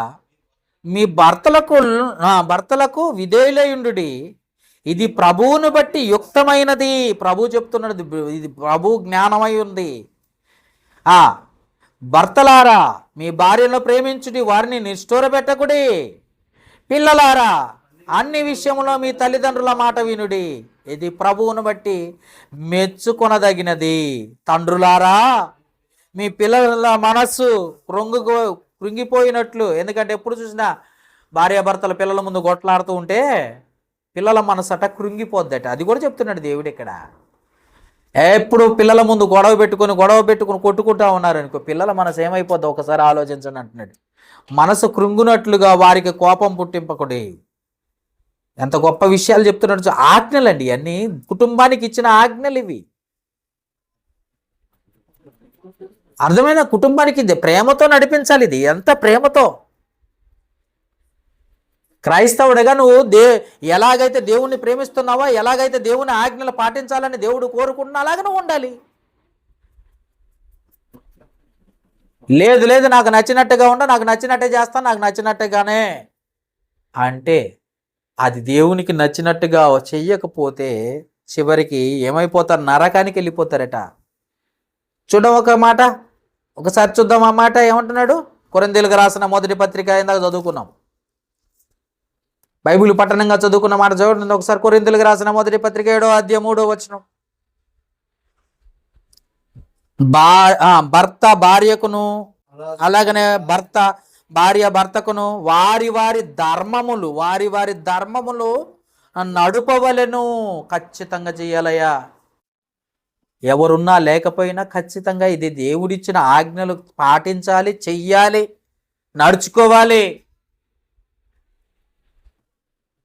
మీ భర్తలకు విధేయులయుండుడి, ఇది ప్రభువును బట్టి యుక్తమైనది. ప్రభు చెప్తున్నది, ఇది ప్రభు జ్ఞానమై ఉంది. భర్తలారా, మీ భార్యను ప్రేమించుడి, వారిని నిష్ఠూరపెట్టకుడి. పిల్లలారా, అన్ని విషయంలో మీ తల్లిదండ్రుల మాట వినుడి, ఇది ప్రభువును బట్టి మెచ్చుకొనదగినది. తండ్రులారా, మీ పిల్లల మనస్సు కృంగిపోయినట్లు, ఎందుకంటే ఎప్పుడు చూసినా భార్యాభర్తల పిల్లల ముందు గొట్లాడుతూ ఉంటే పిల్లల మనసు అట కృంగిపోద్దట. అది కూడా చెప్తున్నాడు దేవుడు ఇక్కడ. ఎప్పుడు పిల్లల ముందు గొడవ పెట్టుకుని కొట్టుకుంటా ఉన్నారు అనుకో, పిల్లల మనసు ఏమైపోద్దో ఒకసారి ఆలోచించండి అంటున్నాడు. మనసు కృంగునట్లుగా వారికి కోపం పుట్టింపకుడి. ఎంత గొప్ప విషయాలు చెప్తున్నాడు. ఆజ్ఞలండి అన్నీ, కుటుంబానికి ఇచ్చిన ఆజ్ఞలు ఇవి. అర్థమైన కుటుంబానికి ప్రేమతో నడిపించాలి. ఇది ఎంత ప్రేమతో. క్రైస్తవుడిగా నువ్వు ఎలాగైతే దేవుణ్ణి ప్రేమిస్తున్నావో, ఎలాగైతే దేవుని ఆజ్ఞలు పాటించాలని దేవుడు కోరుకుంటున్నా అలాగే నువ్వు ఉండాలి. లేదు నాకు నచ్చినట్టుగా ఉండ, నాకు నచ్చినట్టే చేస్తాను, నాకు నచ్చినట్టుగానే అంటే అది దేవునికి నచ్చినట్టుగా చెయ్యకపోతే చివరికి ఏమైపోతారు, నరకానికి వెళ్ళిపోతారట. ఒక మాట ఒకసారి చూద్దాం. ఆ మాట ఏమంటున్నాడు? కొరింథీయులకు రాసిన మొదటి పత్రిక ఇందాక చదువుకున్నాం, బైబిల్ పట్టణంగా చదువుకున్న మాట చదువుతుంది ఒకసారి. కొరింథీయులకు రాసిన మొదటి పత్రిక 7వ అధ్యాయం 3వ వచనం. భర్త భార్యకును, అలాగనే భార్య భర్తకును వారి వారి ధర్మములు నడుపవలెను. ఖచ్చితంగా చెయ్యాలయ్యా. ఎవరున్నా లేకపోయినా ఖచ్చితంగా ఇది దేవుడిచ్చిన ఆజ్ఞలు పాటించాలి, చెయ్యాలి, నడుచుకోవాలి.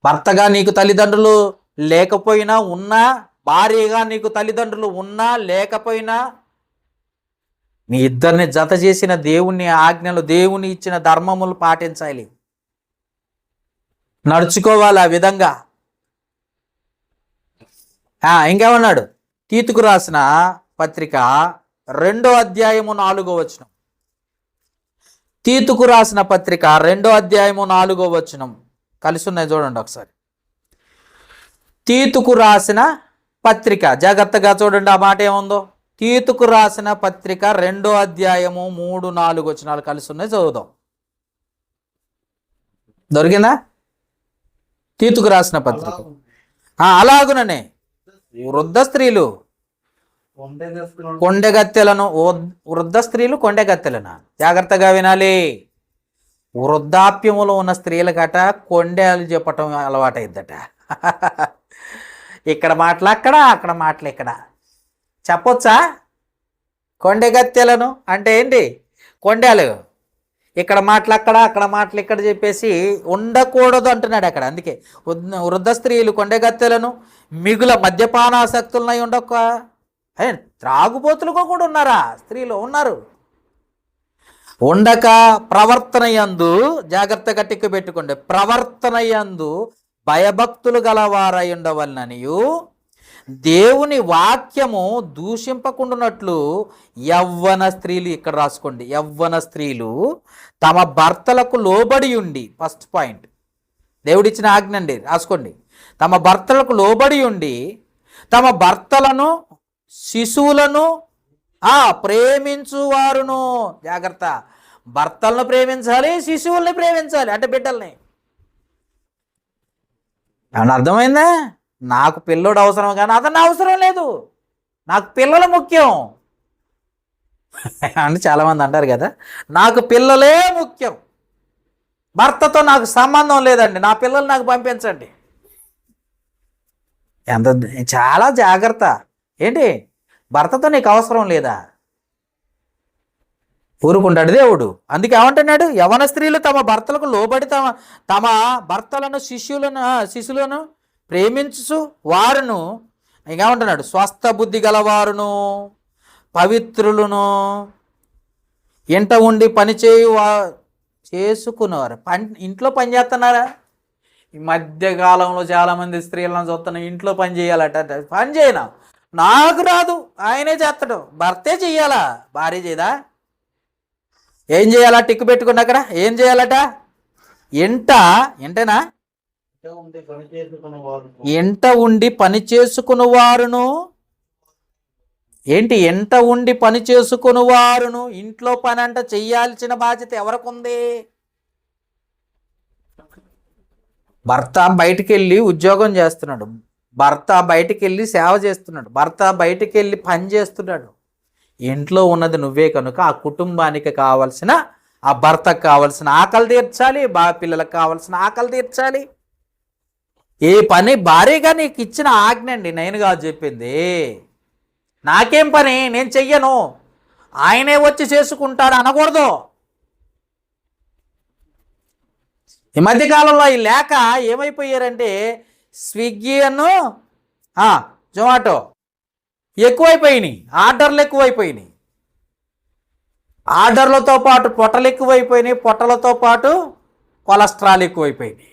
భర్తగా నీకు తల్లిదండ్రులు లేకపోయినా ఉన్నా, భార్యగా నీకు తల్లిదండ్రులు ఉన్నా లేకపోయినా, మీ ఇద్దరిని జత చేసిన దేవుని ఆజ్ఞలు, దేవుని ఇచ్చిన ధర్మములు పాటించాలి, నడుచుకోవాలి ఆ విధంగా. ఇంకేమన్నాడు? తీతుకు రాసిన పత్రిక 2వ అధ్యాయము 4వ వచనం. తీతుకు రాసిన పత్రిక 2వ అధ్యాయము 4వ వచనం కలిసి ఉన్నాయి, చూడండి ఒకసారి. తీతుకు రాసిన పత్రిక, జాగ్రత్తగా చూడండి ఆ మాట ఏముందో. తీతుకు రాసిన పత్రిక 2వ అధ్యాయము 3, 4 వచనాలు కలిసి ఉన్నాయి, చదువుదాం. దొరికిందా? తీతుకు రాసిన పత్రిక. అలాగుననే వృద్ధ స్త్రీలు కొండెగత్తెలను, వృద్ధ స్త్రీలు కొండెగత్తెలను జాగ్రత్తగా వినాలి. వృద్ధాప్యములో ఉన్న స్త్రీలకట కొండేలు చెప్పటం అలవాటైద్దట. ఇక్కడ మాటలు అక్కడ, అక్కడ మాటలు ఇక్కడ. చెప్పొచ్చా? కొండెగత్తెలను అంటే ఏంటి? కొండేలు. ఇక్కడ మాటలు అక్కడ, అక్కడ మాటలు ఇక్కడ చెప్పేసి ఉండకూడదు అంటున్నాడు అక్కడ. అందుకే వృద్ధ స్త్రీలు కొండెగత్తెలను మిగుల మద్యపానాసక్తులనై ఉండక, త్రాగుబోతులుగా కూడా ఉన్నారా స్త్రీలు? ఉన్నారు. ఉండక ప్రవర్తన యందు, జాగ్రత్తగా టిక్కు పెట్టుకోండి, ప్రవర్తన యందు భయభక్తులు గలవారై ఉండవలననియు దేవుని వాక్యము దూషింపకుండానట్లు యవ్వన స్త్రీలు, ఇక్కడ రాసుకోండి, యవ్వన స్త్రీలు తమ భర్తలకు లోబడి ఉండి, ఫస్ట్ పాయింట్ దేవుడిచ్చిన ఆజ్ఞ అండి, రాసుకోండి. తమ భర్తలకు లోబడి ఉండి తమ భర్తలను శిశువులను ప్రేమించువారును. జాగ్రత్త, భర్తలను ప్రేమించాలి, శిశువుల్ని ప్రేమించాలి, అంటే బిడ్డల్ని. ఏమన్నా అర్థమైందా? నాకు పిల్లోడు అవసరం కానీ అతను అవసరం లేదు, నాకు పిల్లలు ముఖ్యం అంటే చాలామంది అంటారు కదా, నాకు పిల్లలే ముఖ్యం, భర్తతో నాకు సంబంధం లేదండి, నా పిల్లలు నాకు పంపించండి. ఎంత చాలా జాగ్రత్త. ఏంటి? భర్తతో నీకు అవసరం లేదా? ఊరుకుంటాడు దేవుడు. అందుకే ఏమంటున్నాడు? యవన స్త్రీలు తమ భర్తలకు లోబడి తమ భర్తలను శిశువులను ప్రేమించు వారును, ఇంకేమంటున్నాడు? స్వస్థ బుద్ధి గలవారును, పవిత్రులను, ఇంట ఉండి చేసుకునేవారు. ఇంట్లో పని చేస్తున్నారా? ఈ మధ్యకాలంలో చాలామంది స్త్రీలను చూస్తున్నా, ఇంట్లో పని చేయాలట. పని చేయనా? నాకు రాదు, ఆయనే చేస్తాడు. భర్తే చెయ్యాలా, భార్య చేయదా? ఏం చేయాలా? టిక్కు పెట్టుకుని అక్కడ. ఏం చేయాలట? ఎంటనా ఎంట ఉండి పని చేసుకుని వారును. ఏంటి? ఎంట ఉండి పని చేసుకుని వారును. ఇంట్లో పని అంట చెయ్యాల్సిన బాధ్యత ఎవరికి ఉంది? భర్త బయటికి వెళ్ళి ఉద్యోగం చేస్తున్నాడు, భర్త బయటికి వెళ్ళి సేవ చేస్తున్నాడు, భర్త బయటికి వెళ్ళి పని చేస్తున్నాడు. ఇంట్లో ఉన్నది నువ్వే కనుక ఆ కుటుంబానికి కావలసిన, ఆ భర్తకు కావలసిన ఆకలి తీర్చాలి, పిల్లలకు కావలసిన ఆకలి తీర్చాలి. ఏ పని భార్యగా నీకు ఇచ్చిన ఆజ్ఞ అండి, నేను కాదు చెప్పింది. నాకేం పని, నేను చెయ్యను, ఆయనే వచ్చి చేసుకుంటాడు అనకూడదు. ఈ మధ్యకాలంలో ఈ లేక ఏమైపోయారంటే స్విగ్గీ జొమాటో ఎక్కువైపోయినాయి, ఆర్డర్లు ఎక్కువైపోయినాయి. ఆర్డర్లతో పాటు పొట్టలు ఎక్కువైపోయినాయి, పొట్టలతో పాటు కొలెస్ట్రాల్ ఎక్కువైపోయినాయి.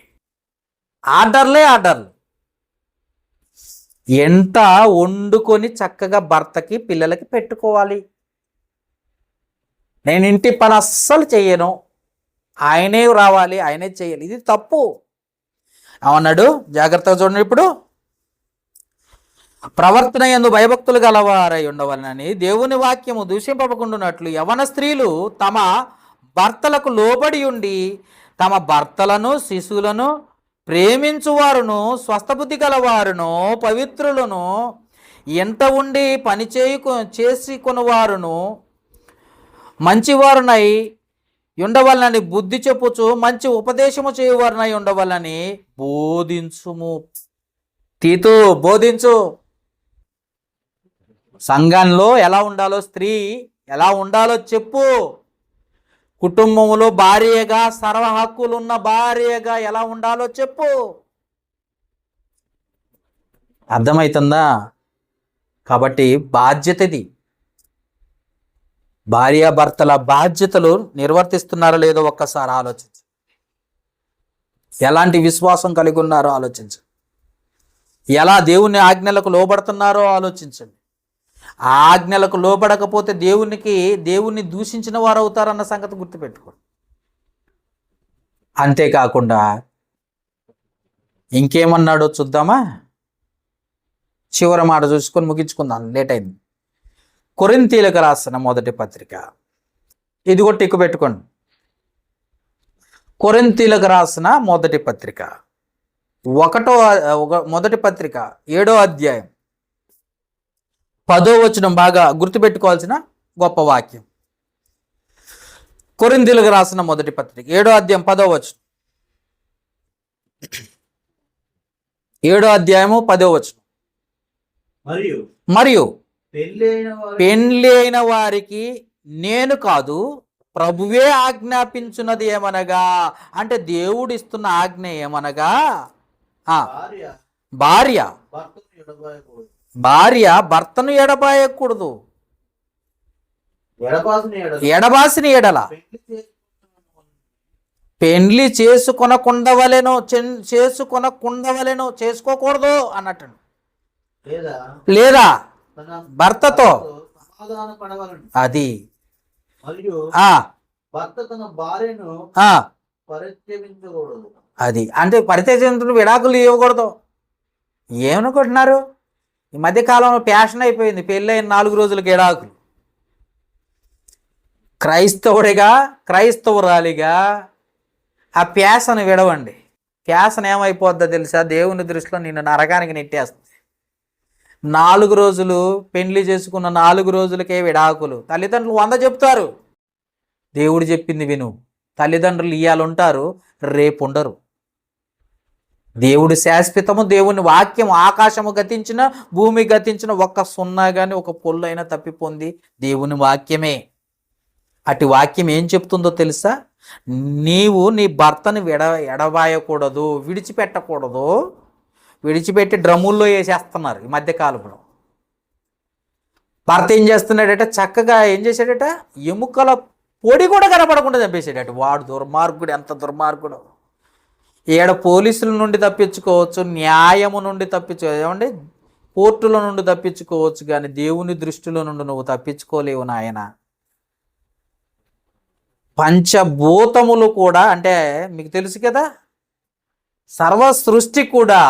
ఆర్డర్లు. ఎంత వండుకొని చక్కగా భర్తకి పిల్లలకి పెట్టుకోవాలి. నేను ఇంటి పని అస్సలు చెయ్యను, ఆయనే రావాలి, ఆయనే చేయాలి. ఇది తప్పు. అవునాడు? జాగ్రత్తగా చూడండి. ఇప్పుడు ప్రవర్తన యందు భయభక్తులు గలవారై ఉండవలనని దేవుని వాక్యము దూషింపకుండానట్లు యవన స్త్రీలు తమ భర్తలకు లోబడి ఉండి తమ భర్తలను శిశువులను ప్రేమించువారును, స్వస్థబుద్ధి గలవారును, పవిత్రులను, ఎంట ఉండి పని చేసుకొనువారును, మంచివారునై ఉండవలనని బుద్ధి చెప్పుచు మంచి ఉపదేశము చేయవారినై ఉండవలని బోధించుము. తీతు బోధించు. సంఘంలో ఎలా ఉండాలో, స్త్రీ ఎలా ఉండాలో చెప్పు. కుటుంబంలో భార్యగా, సర్వ హక్కులున్న భార్యగా ఎలా ఉండాలో చెప్పు. అర్థమవుతుందా? కాబట్టి బాధ్యత ఇది. భార్యాభర్తల బాధ్యతలు నిర్వర్తిస్తున్నారో లేదో ఒక్కసారి ఆలోచించు. ఎలాంటి విశ్వాసం కలిగి ఉన్నారో ఆలోచించు. ఎలా దేవుని ఆజ్ఞలకు లోబడుతున్నారో ఆలోచించండి. ఆ ఆజ్ఞలకు లోబడకపోతే దేవుణ్ణి దూషించిన వారు అవుతారన్న సంగతి గుర్తుపెట్టుకోండి. అంతేకాకుండా ఇంకేమన్నాడో చూద్దామా? చివరి మాట చూసుకొని ముగించుకుందాం, లేట్ అయింది. కొరింథీయులకు రాసిన మొదటి పత్రిక, ఇది కూడా టిక్కు పెట్టుకోండి. కొరింథీయులకు రాసిన మొదటి పత్రిక, మొదటి పత్రిక 7వ అధ్యాయం 10వ వచనం బాగా గుర్తుపెట్టుకోవాల్సిన గొప్ప వాక్యం. కొరింథీయులకు రాసిన మొదటి పత్రిక 7వ అధ్యాయం 10వ వచనం. 7వ అధ్యాయము 10వ వచనం. మరియు పెండ్లి అయిన వారికి నేను కాదు, ప్రభువే ఆజ్ఞాపించున్నది ఏమనగా, అంటే దేవుడు ఇస్తున్న ఆజ్ఞ ఏమనగా, భార్య భర్తను ఎడబాయకూడదు, ఎడబాసిన ఎడల పెండ్లి చేసుకొనకుండవలెను, చేసుకోకూడదు అన్నట్టు. లేదా భర్తతో అది అది అంటే పరిత్యజించడం, విడాకులు ఇవ్వకూడదు. ఏమనుకుంటున్నారు? ఈ మధ్య కాలంలో ఫ్యాషన్ అయిపోయింది పెళ్ళైన 4 రోజులకి విడాకులు. క్రైస్తవుడిగా క్రైస్తవురాలిగా ఆ ప్యాసను విడవండి. ప్యాసన ఏమైపోద్దో తెలుసా? దేవుని దృష్టిలో నిన్ను నరకానికి నెట్టేస్తుంది. 4 రోజులు పెళ్లి చేసుకున్న 4 రోజులకే విడాకులు. తల్లిదండ్రులు 100 చెప్తారు, దేవుడు చెప్పింది విను. తల్లిదండ్రులు ఇయ్యాలు ఉంటారు, రేపు ఉండరు. దేవుడు శాశ్వతము, దేవుని వాక్యం ఆకాశము గతించిన భూమి గతించిన ఒక్క సున్నా కానీ ఒక పొల్లు అయినా తప్పిపోంది దేవుని వాక్యమే. అటు వాక్యం ఏం చెప్తుందో తెలుసా? నీవు నీ భర్తను ఎడబాయకూడదు, విడిచిపెట్టకూడదు. విడిచిపెట్టి డ్రమ్ముల్లో వేసేస్తున్నారు ఈ మధ్యకాలంలో. భర్త ఏం చేస్తున్నాడట? చక్కగా ఏం చేశాడట? ఎముకల పొడి కూడా కనపడకుండా చంపేశాడట. వాడు దుర్మార్గుడు, ఎంత దుర్మార్గుడు. ఈడ పోలీసుల నుండి తప్పించుకోవచ్చు, న్యాయము నుండి ఏమండి కోర్టుల నుండి తప్పించుకోవచ్చు, కానీ దేవుని దృష్టిలో నుండి నువ్వు తప్పించుకోలేవు నాయన. పంచభూతములు కూడా, అంటే మీకు తెలుసు కదా, సర్వ సృష్టి కూడా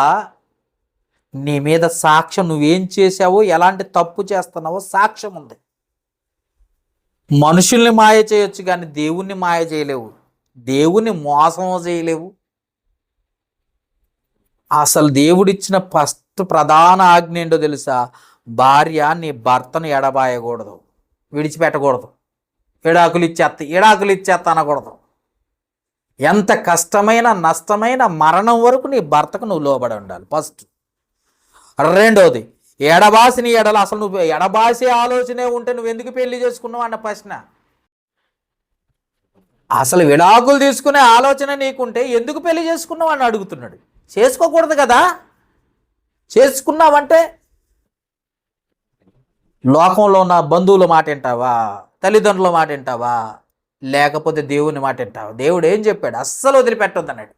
నీ మీద సాక్ష్యం, నువ్వేం చేసావో, ఎలాంటి తప్పు చేస్తున్నావో సాక్ష్యం ఉంది. మనుషుల్ని మాయ చేయొచ్చు కానీ దేవుణ్ణి మాయ చేయలేవు, దేవుణ్ణి మోసం చేయలేవు. అసలు దేవుడిచ్చిన ఫస్ట్ ప్రధాన ఆజ్ఞ ఏంటో తెలుసా? భార్య నీ భర్తను ఎడబాయకూడదు, విడిచిపెట్టకూడదు, ఎడాకులు ఇచ్చేస్తా అనకూడదు. ఎంత కష్టమైన నష్టమైన మరణం వరకు నీ భర్తకు నువ్వు లోబడి ఉండాలి ఫస్ట్. రెండోది, ఎడబాసిని ఎడల, అసలు నువ్వు ఎడబాసే ఆలోచనే ఉంటే నువ్వు ఎందుకు పెళ్లి చేసుకున్నావు అన్న ప్రశ్న. అసలు విడాకులు తీసుకునే ఆలోచన నీకుంటే ఎందుకు పెళ్లి చేసుకున్నావు అని అడుగుతున్నాడు. చేసుకోకూడదు కదా. చేసుకున్నావంటే లోకంలో ఉన్న బంధువుల మాట వింటావా, తల్లిదండ్రుల మాట వింటావా, లేకపోతే దేవుని మాట వింటావా? దేవుడు ఏం చెప్పాడు? అస్సలు వదిలిపెట్టొద్దు అన్నాడు.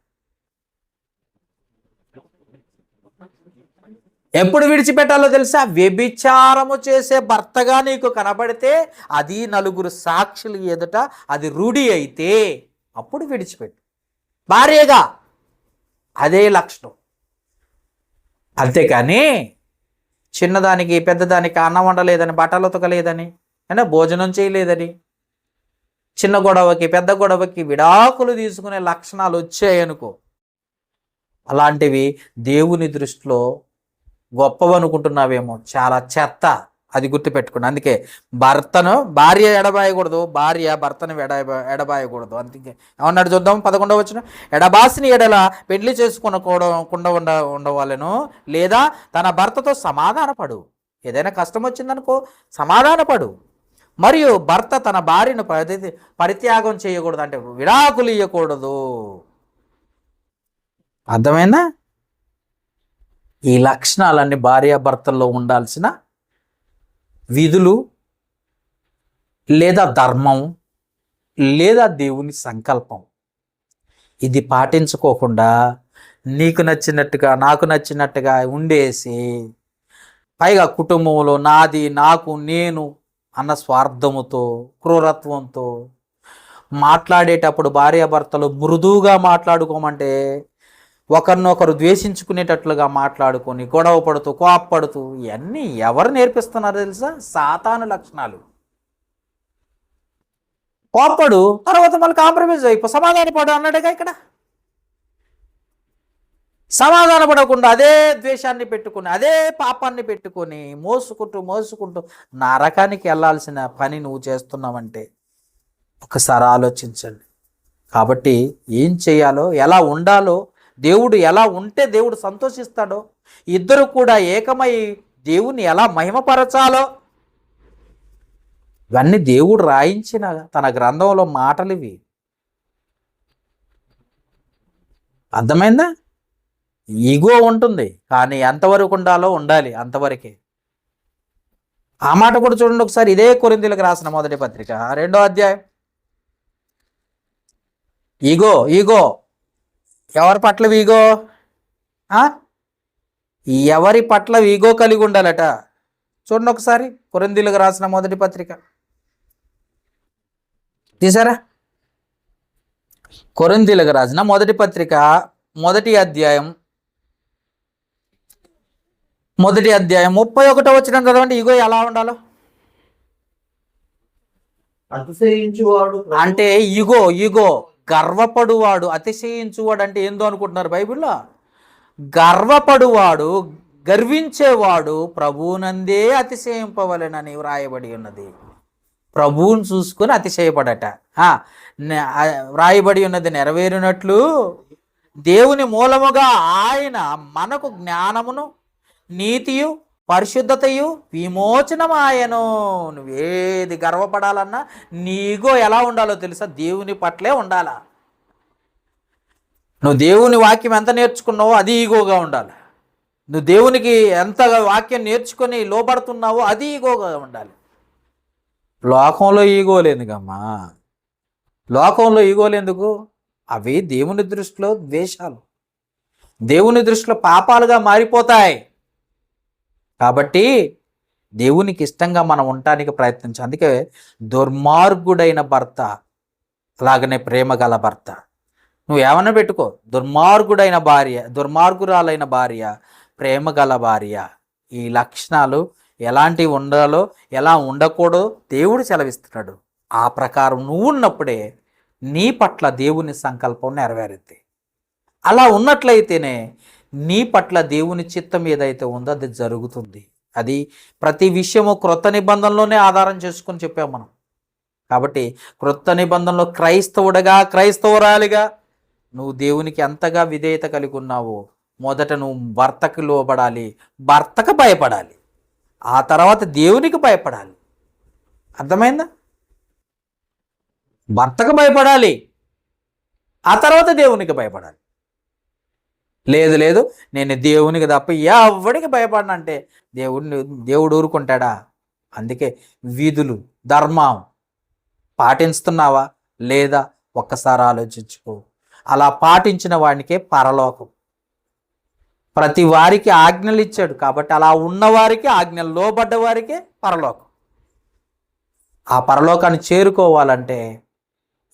ఎప్పుడు విడిచిపెట్టాలో తెలుసా? వ్యభిచారము చేసే భర్తగా నీకు కనబడితే, అది 4 సాక్షులు ఎదుట అది రూఢి అయితే అప్పుడు విడిచిపెట్టు. భార్యగా అదే లక్షణం. అంతేకాని చిన్నదానికి పెద్దదానికి అన్నం వండలేదని, బట్టలు ఉతకలేదని, అంటే భోజనం చేయలేదని, చిన్న గొడవకి పెద్ద గొడవకి విడాకులు తీసుకునే లక్షణాలు వచ్చాయనుకో, అలాంటివి దేవుని దృష్టిలో గొప్పవనుకుంటున్నావేమో, చాలా చెత్త. అది గుర్తుపెట్టుకోండి. అందుకే భార్య ఎడబాయకూడదు, భార్య భర్తను ఎడబాయకూడదు. అందుకే ఏమన్నాడు చూద్దాం 11వ వచనం. ఎడబాసిని ఎడల పెళ్లి చేసుకునకుండా ఉండవాలను, లేదా తన భర్తతో సమాధానపడు. ఏదైనా కష్టం వచ్చిందనుకో సమాధానపడు. మరియు భర్త తన భార్యను పరిత్యాగం చేయకూడదు, అంటే విడాకులు ఇవ్వకూడదు. అర్థమైందా? ఈ లక్షణాలన్నీ భార్యాభర్తల్లో ఉండాల్సిన విధులు, లేదా ధర్మం, లేదా దేవుని సంకల్పం. ఇది పాటించుకోకుండా నీకు నచ్చినట్టుగా నాకు నచ్చినట్టుగా ఉండేసి, పైగా కుటుంబంలో నాది నాకు నేను అన్న స్వార్థముతో క్రూరత్వంతో మాట్లాడేటప్పుడు భార్యాభర్తలు మృదువుగా మాట్లాడుకోమంటే ఒకరినొకరు ద్వేషించుకునేటట్లుగా మాట్లాడుకొని గొడవ పడుతూ కోప్పడుతూ, ఇవన్నీ ఎవరు నేర్పిస్తున్నారు తెలుసా? సాతాను లక్షణాలు. కోప్పడు, తర్వాత మళ్ళీ కాంప్రమైజ్ అయిపో, సమాధానపడు అన్నాడుగా ఇక్కడ. సమాధానపడకుండా అదే ద్వేషాన్ని పెట్టుకొని, అదే పాపాన్ని పెట్టుకొని మోసుకుంటూ నరకానికి వెళ్ళాల్సిన పని నువ్వు చేస్తున్నావంటే ఒకసారి ఆలోచించండి. కాబట్టి ఏం చేయాలో, ఎలా ఉండాలో, దేవుడు ఎలా ఉంటే దేవుడు సంతోషిస్తాడో, ఇద్దరు కూడా ఏకమై దేవుని ఎలా మహిమపరచాలో, ఇవన్నీ దేవుడు రాయించిన తన గ్రంథంలో మాటలు ఇవి. అర్థమైందా? ఈగో ఉంటుంది, కానీ ఎంతవరకు ఉండాలో ఉండాలి, అంతవరకే. ఆ మాట కూడా చూడండి ఒకసారి. ఇదే కొరింథీయులకు రాసిన మొదటి పత్రిక 2వ అధ్యాయం. ఈగో ఎవరి పట్ల ఈగో? ఎవరి పట్ల ఈగో కలిగి ఉండాలట? చూడండి ఒకసారి. కొరింథీయులకు రాసిన మొదటి పత్రిక తీసారా? కొరింథీయులకు రాసిన మొదటి పత్రిక మొదటి అధ్యాయం 31వ వచనం చదవండి. ఈగో ఎలా ఉండాలో. అతిశయించువాడు అంటే ఈగో గర్వపడువాడు. అతిశయించువాడు అంటే ఏందో అనుకుంటున్నారు బైబిల్లో? గర్వపడువాడు, గర్వించేవాడు ప్రభువునందే అతిశయింపవలెనని వ్రాయబడి ఉన్నది. ప్రభువుని చూసుకొని అతిశయపడట. వ్రాయబడి ఉన్నది నెరవేరినట్లు దేవుని మూలముగా ఆయన మనకు జ్ఞానమును, నీతియు, పరిశుద్ధతయు, విమోచనమాయను. నువ్వేది గర్వపడాలన్నా నీగో ఎలా ఉండాలో తెలుసా? దేవుని పట్లే ఉండాలా. నువ్వు దేవుని వాక్యం ఎంత నేర్చుకున్నావో అది ఈగోగా ఉండాలి. నువ్వు దేవునికి ఎంత వాక్యం నేర్చుకొని లోబడుతున్నావో అది ఈగోగా ఉండాలి. లోకంలో ఈగోలేందుకమ్మా? లోకంలో ఈగోలేందుకు? అవి దేవుని దృష్టిలో ద్వేషాలు, దేవుని దృష్టిలో పాపాలుగా మారిపోతాయి. కాబట్టి దేవునికి ఇష్టంగా మనం ఉండటానికి ప్రయత్నించాలి. అందుకే దుర్మార్గుడైన భర్త, అలాగనే ప్రేమ గల భర్త. నువ్వు ఏమన్నా పెట్టుకో, దుర్మార్గుడైన భార్య, దుర్మార్గురాలైన భార్య, ప్రేమ గల భార్య. ఈ లక్షణాలు ఎలాంటివి ఉండాలో, ఎలా ఉండకూడదో దేవుడు సెలవిస్తున్నాడు. ఆ ప్రకారం నువ్వు ఉన్నప్పుడే నీ పట్ల దేవుని సంకల్పం నెరవేరుద్ది. అలా ఉన్నట్లయితేనే నీ పట్ల దేవుని చిత్తం ఏదైతే ఉందో అది జరుగుతుంది. అది ప్రతి విషయము క్రొత్త నిబంధనలోనే ఆధారం చేసుకొని చెప్పాం మనం. కాబట్టి క్రొత్త నిబంధనలో క్రైస్తవుడిగా, క్రైస్తవురాలిగా నువ్వు దేవునికి ఎంతగా విధేయత కలిగి ఉన్నావో, మొదట నువ్వు భర్తకు లోబడాలి, భర్తకు భయపడాలి, ఆ తర్వాత దేవునికి భయపడాలి. అర్థమైందా? భర్తకు భయపడాలి, ఆ తర్వాత దేవునికి భయపడాలి. లేదు నేను దేవునికి తప్ప ఎవడికి భయపడనంటే దేవుడు ఊరుకుంటాడా? అందుకే విధులు, ధర్మం పాటిస్తున్నావా లేదా ఒక్కసారి ఆలోచించుకో. అలా పాటించిన వాడికే పరలోకం. ప్రతి వారికి ఆజ్ఞలు ఇచ్చాడు కాబట్టి అలా ఉన్నవారికి, ఆజ్ఞలు లోబడ్డ వారికే పరలోకం. ఆ పరలోకాన్ని చేరుకోవాలంటే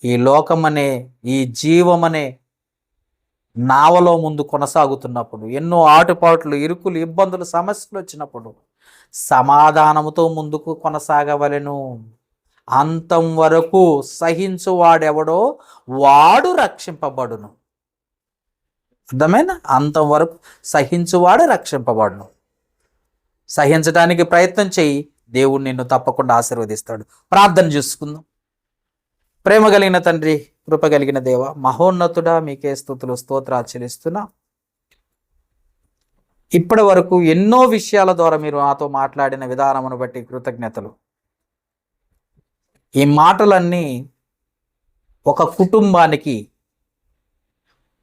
ఈ లోకమనే, ఈ జీవమనే నావలో ముందు కొనసాగుతున్నప్పుడు, ఎన్నో ఆటుపాట్లు, ఇరుకులు, ఇబ్బందులు, సమస్యలు వచ్చినప్పుడు సమాధానముతో ముందుకు కొనసాగవలెను. అంతం వరకు సహించువాడెవడో వాడు రక్షింపబడును. అర్థమైనా? అంతం వరకు సహించువాడు రక్షింపబడును. సహించడానికి ప్రయత్నం చెయ్యి, దేవుడు నిన్ను తప్పకుండా ఆశీర్వదిస్తాడు. ప్రార్థన చేసుకుందాం. ప్రేమ కలిగిన తండ్రి, కృప కలిగిన దేవ, మహోన్నతుడా, మీకే స్తుతులు, స్తోత్రాలు చెల్లిస్తున్నా. ఇప్పటి వరకు ఎన్నో విషయాల ద్వారా మీరు నాతో మాట్లాడిన విధానమును బట్టి కృతజ్ఞతలు. ఈ మాటలన్నీ ఒక కుటుంబానికి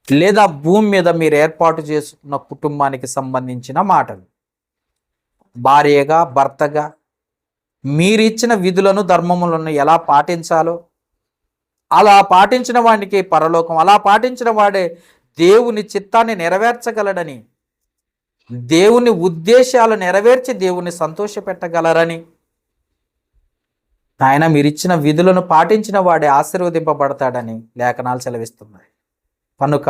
లేదా భూమి మీద మీరు ఏర్పాటు చేసుకున్న కుటుంబానికి సంబంధించిన మాటలు. భార్యగా, భర్తగా మీరిచ్చిన విధులను, ధర్మములను ఎలా పాటించాలో, అలా పాటించిన వాడికి పరలోకం, అలా పాటించిన వాడే దేవుని చిత్తాన్ని నెరవేర్చగలడని, దేవుని ఉద్దేశాలు నెరవేర్చి దేవుని సంతోషపెట్టగలరని, ఆయన మీరిచ్చిన విధులను పాటించిన వాడే ఆశీర్వదింపబడతాడని లేఖనాలు సెలవిస్తున్నాయి. కనుక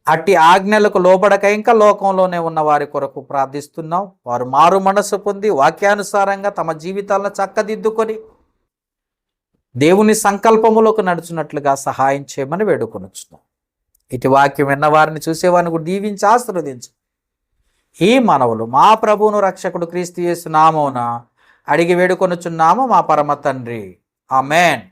అట్టి ఆజ్ఞలకు లోబడక ఇంకా లోకంలోనే ఉన్న వారి కొరకు ప్రార్థిస్తున్నాం. వారు మారు మనసు పొంది వాక్యానుసారంగా తమ జీవితాలను చక్కదిద్దుకొని దేవుని సంకల్పములోకి నడుచున్నట్లుగా సహాయం చేయమని వేడుకొనుచున్నాం. ఇటు వాక్యం విన్న వారిని చూసేవారిని కూడా దీవించి ఆశీర్వదించు. ఈ మనవులు మా ప్రభువును రక్షకుడు క్రీస్తు యేసు నామమున అడిగి వేడుకొనుచున్నాము మా పరమ తండ్రి. ఆమేన్.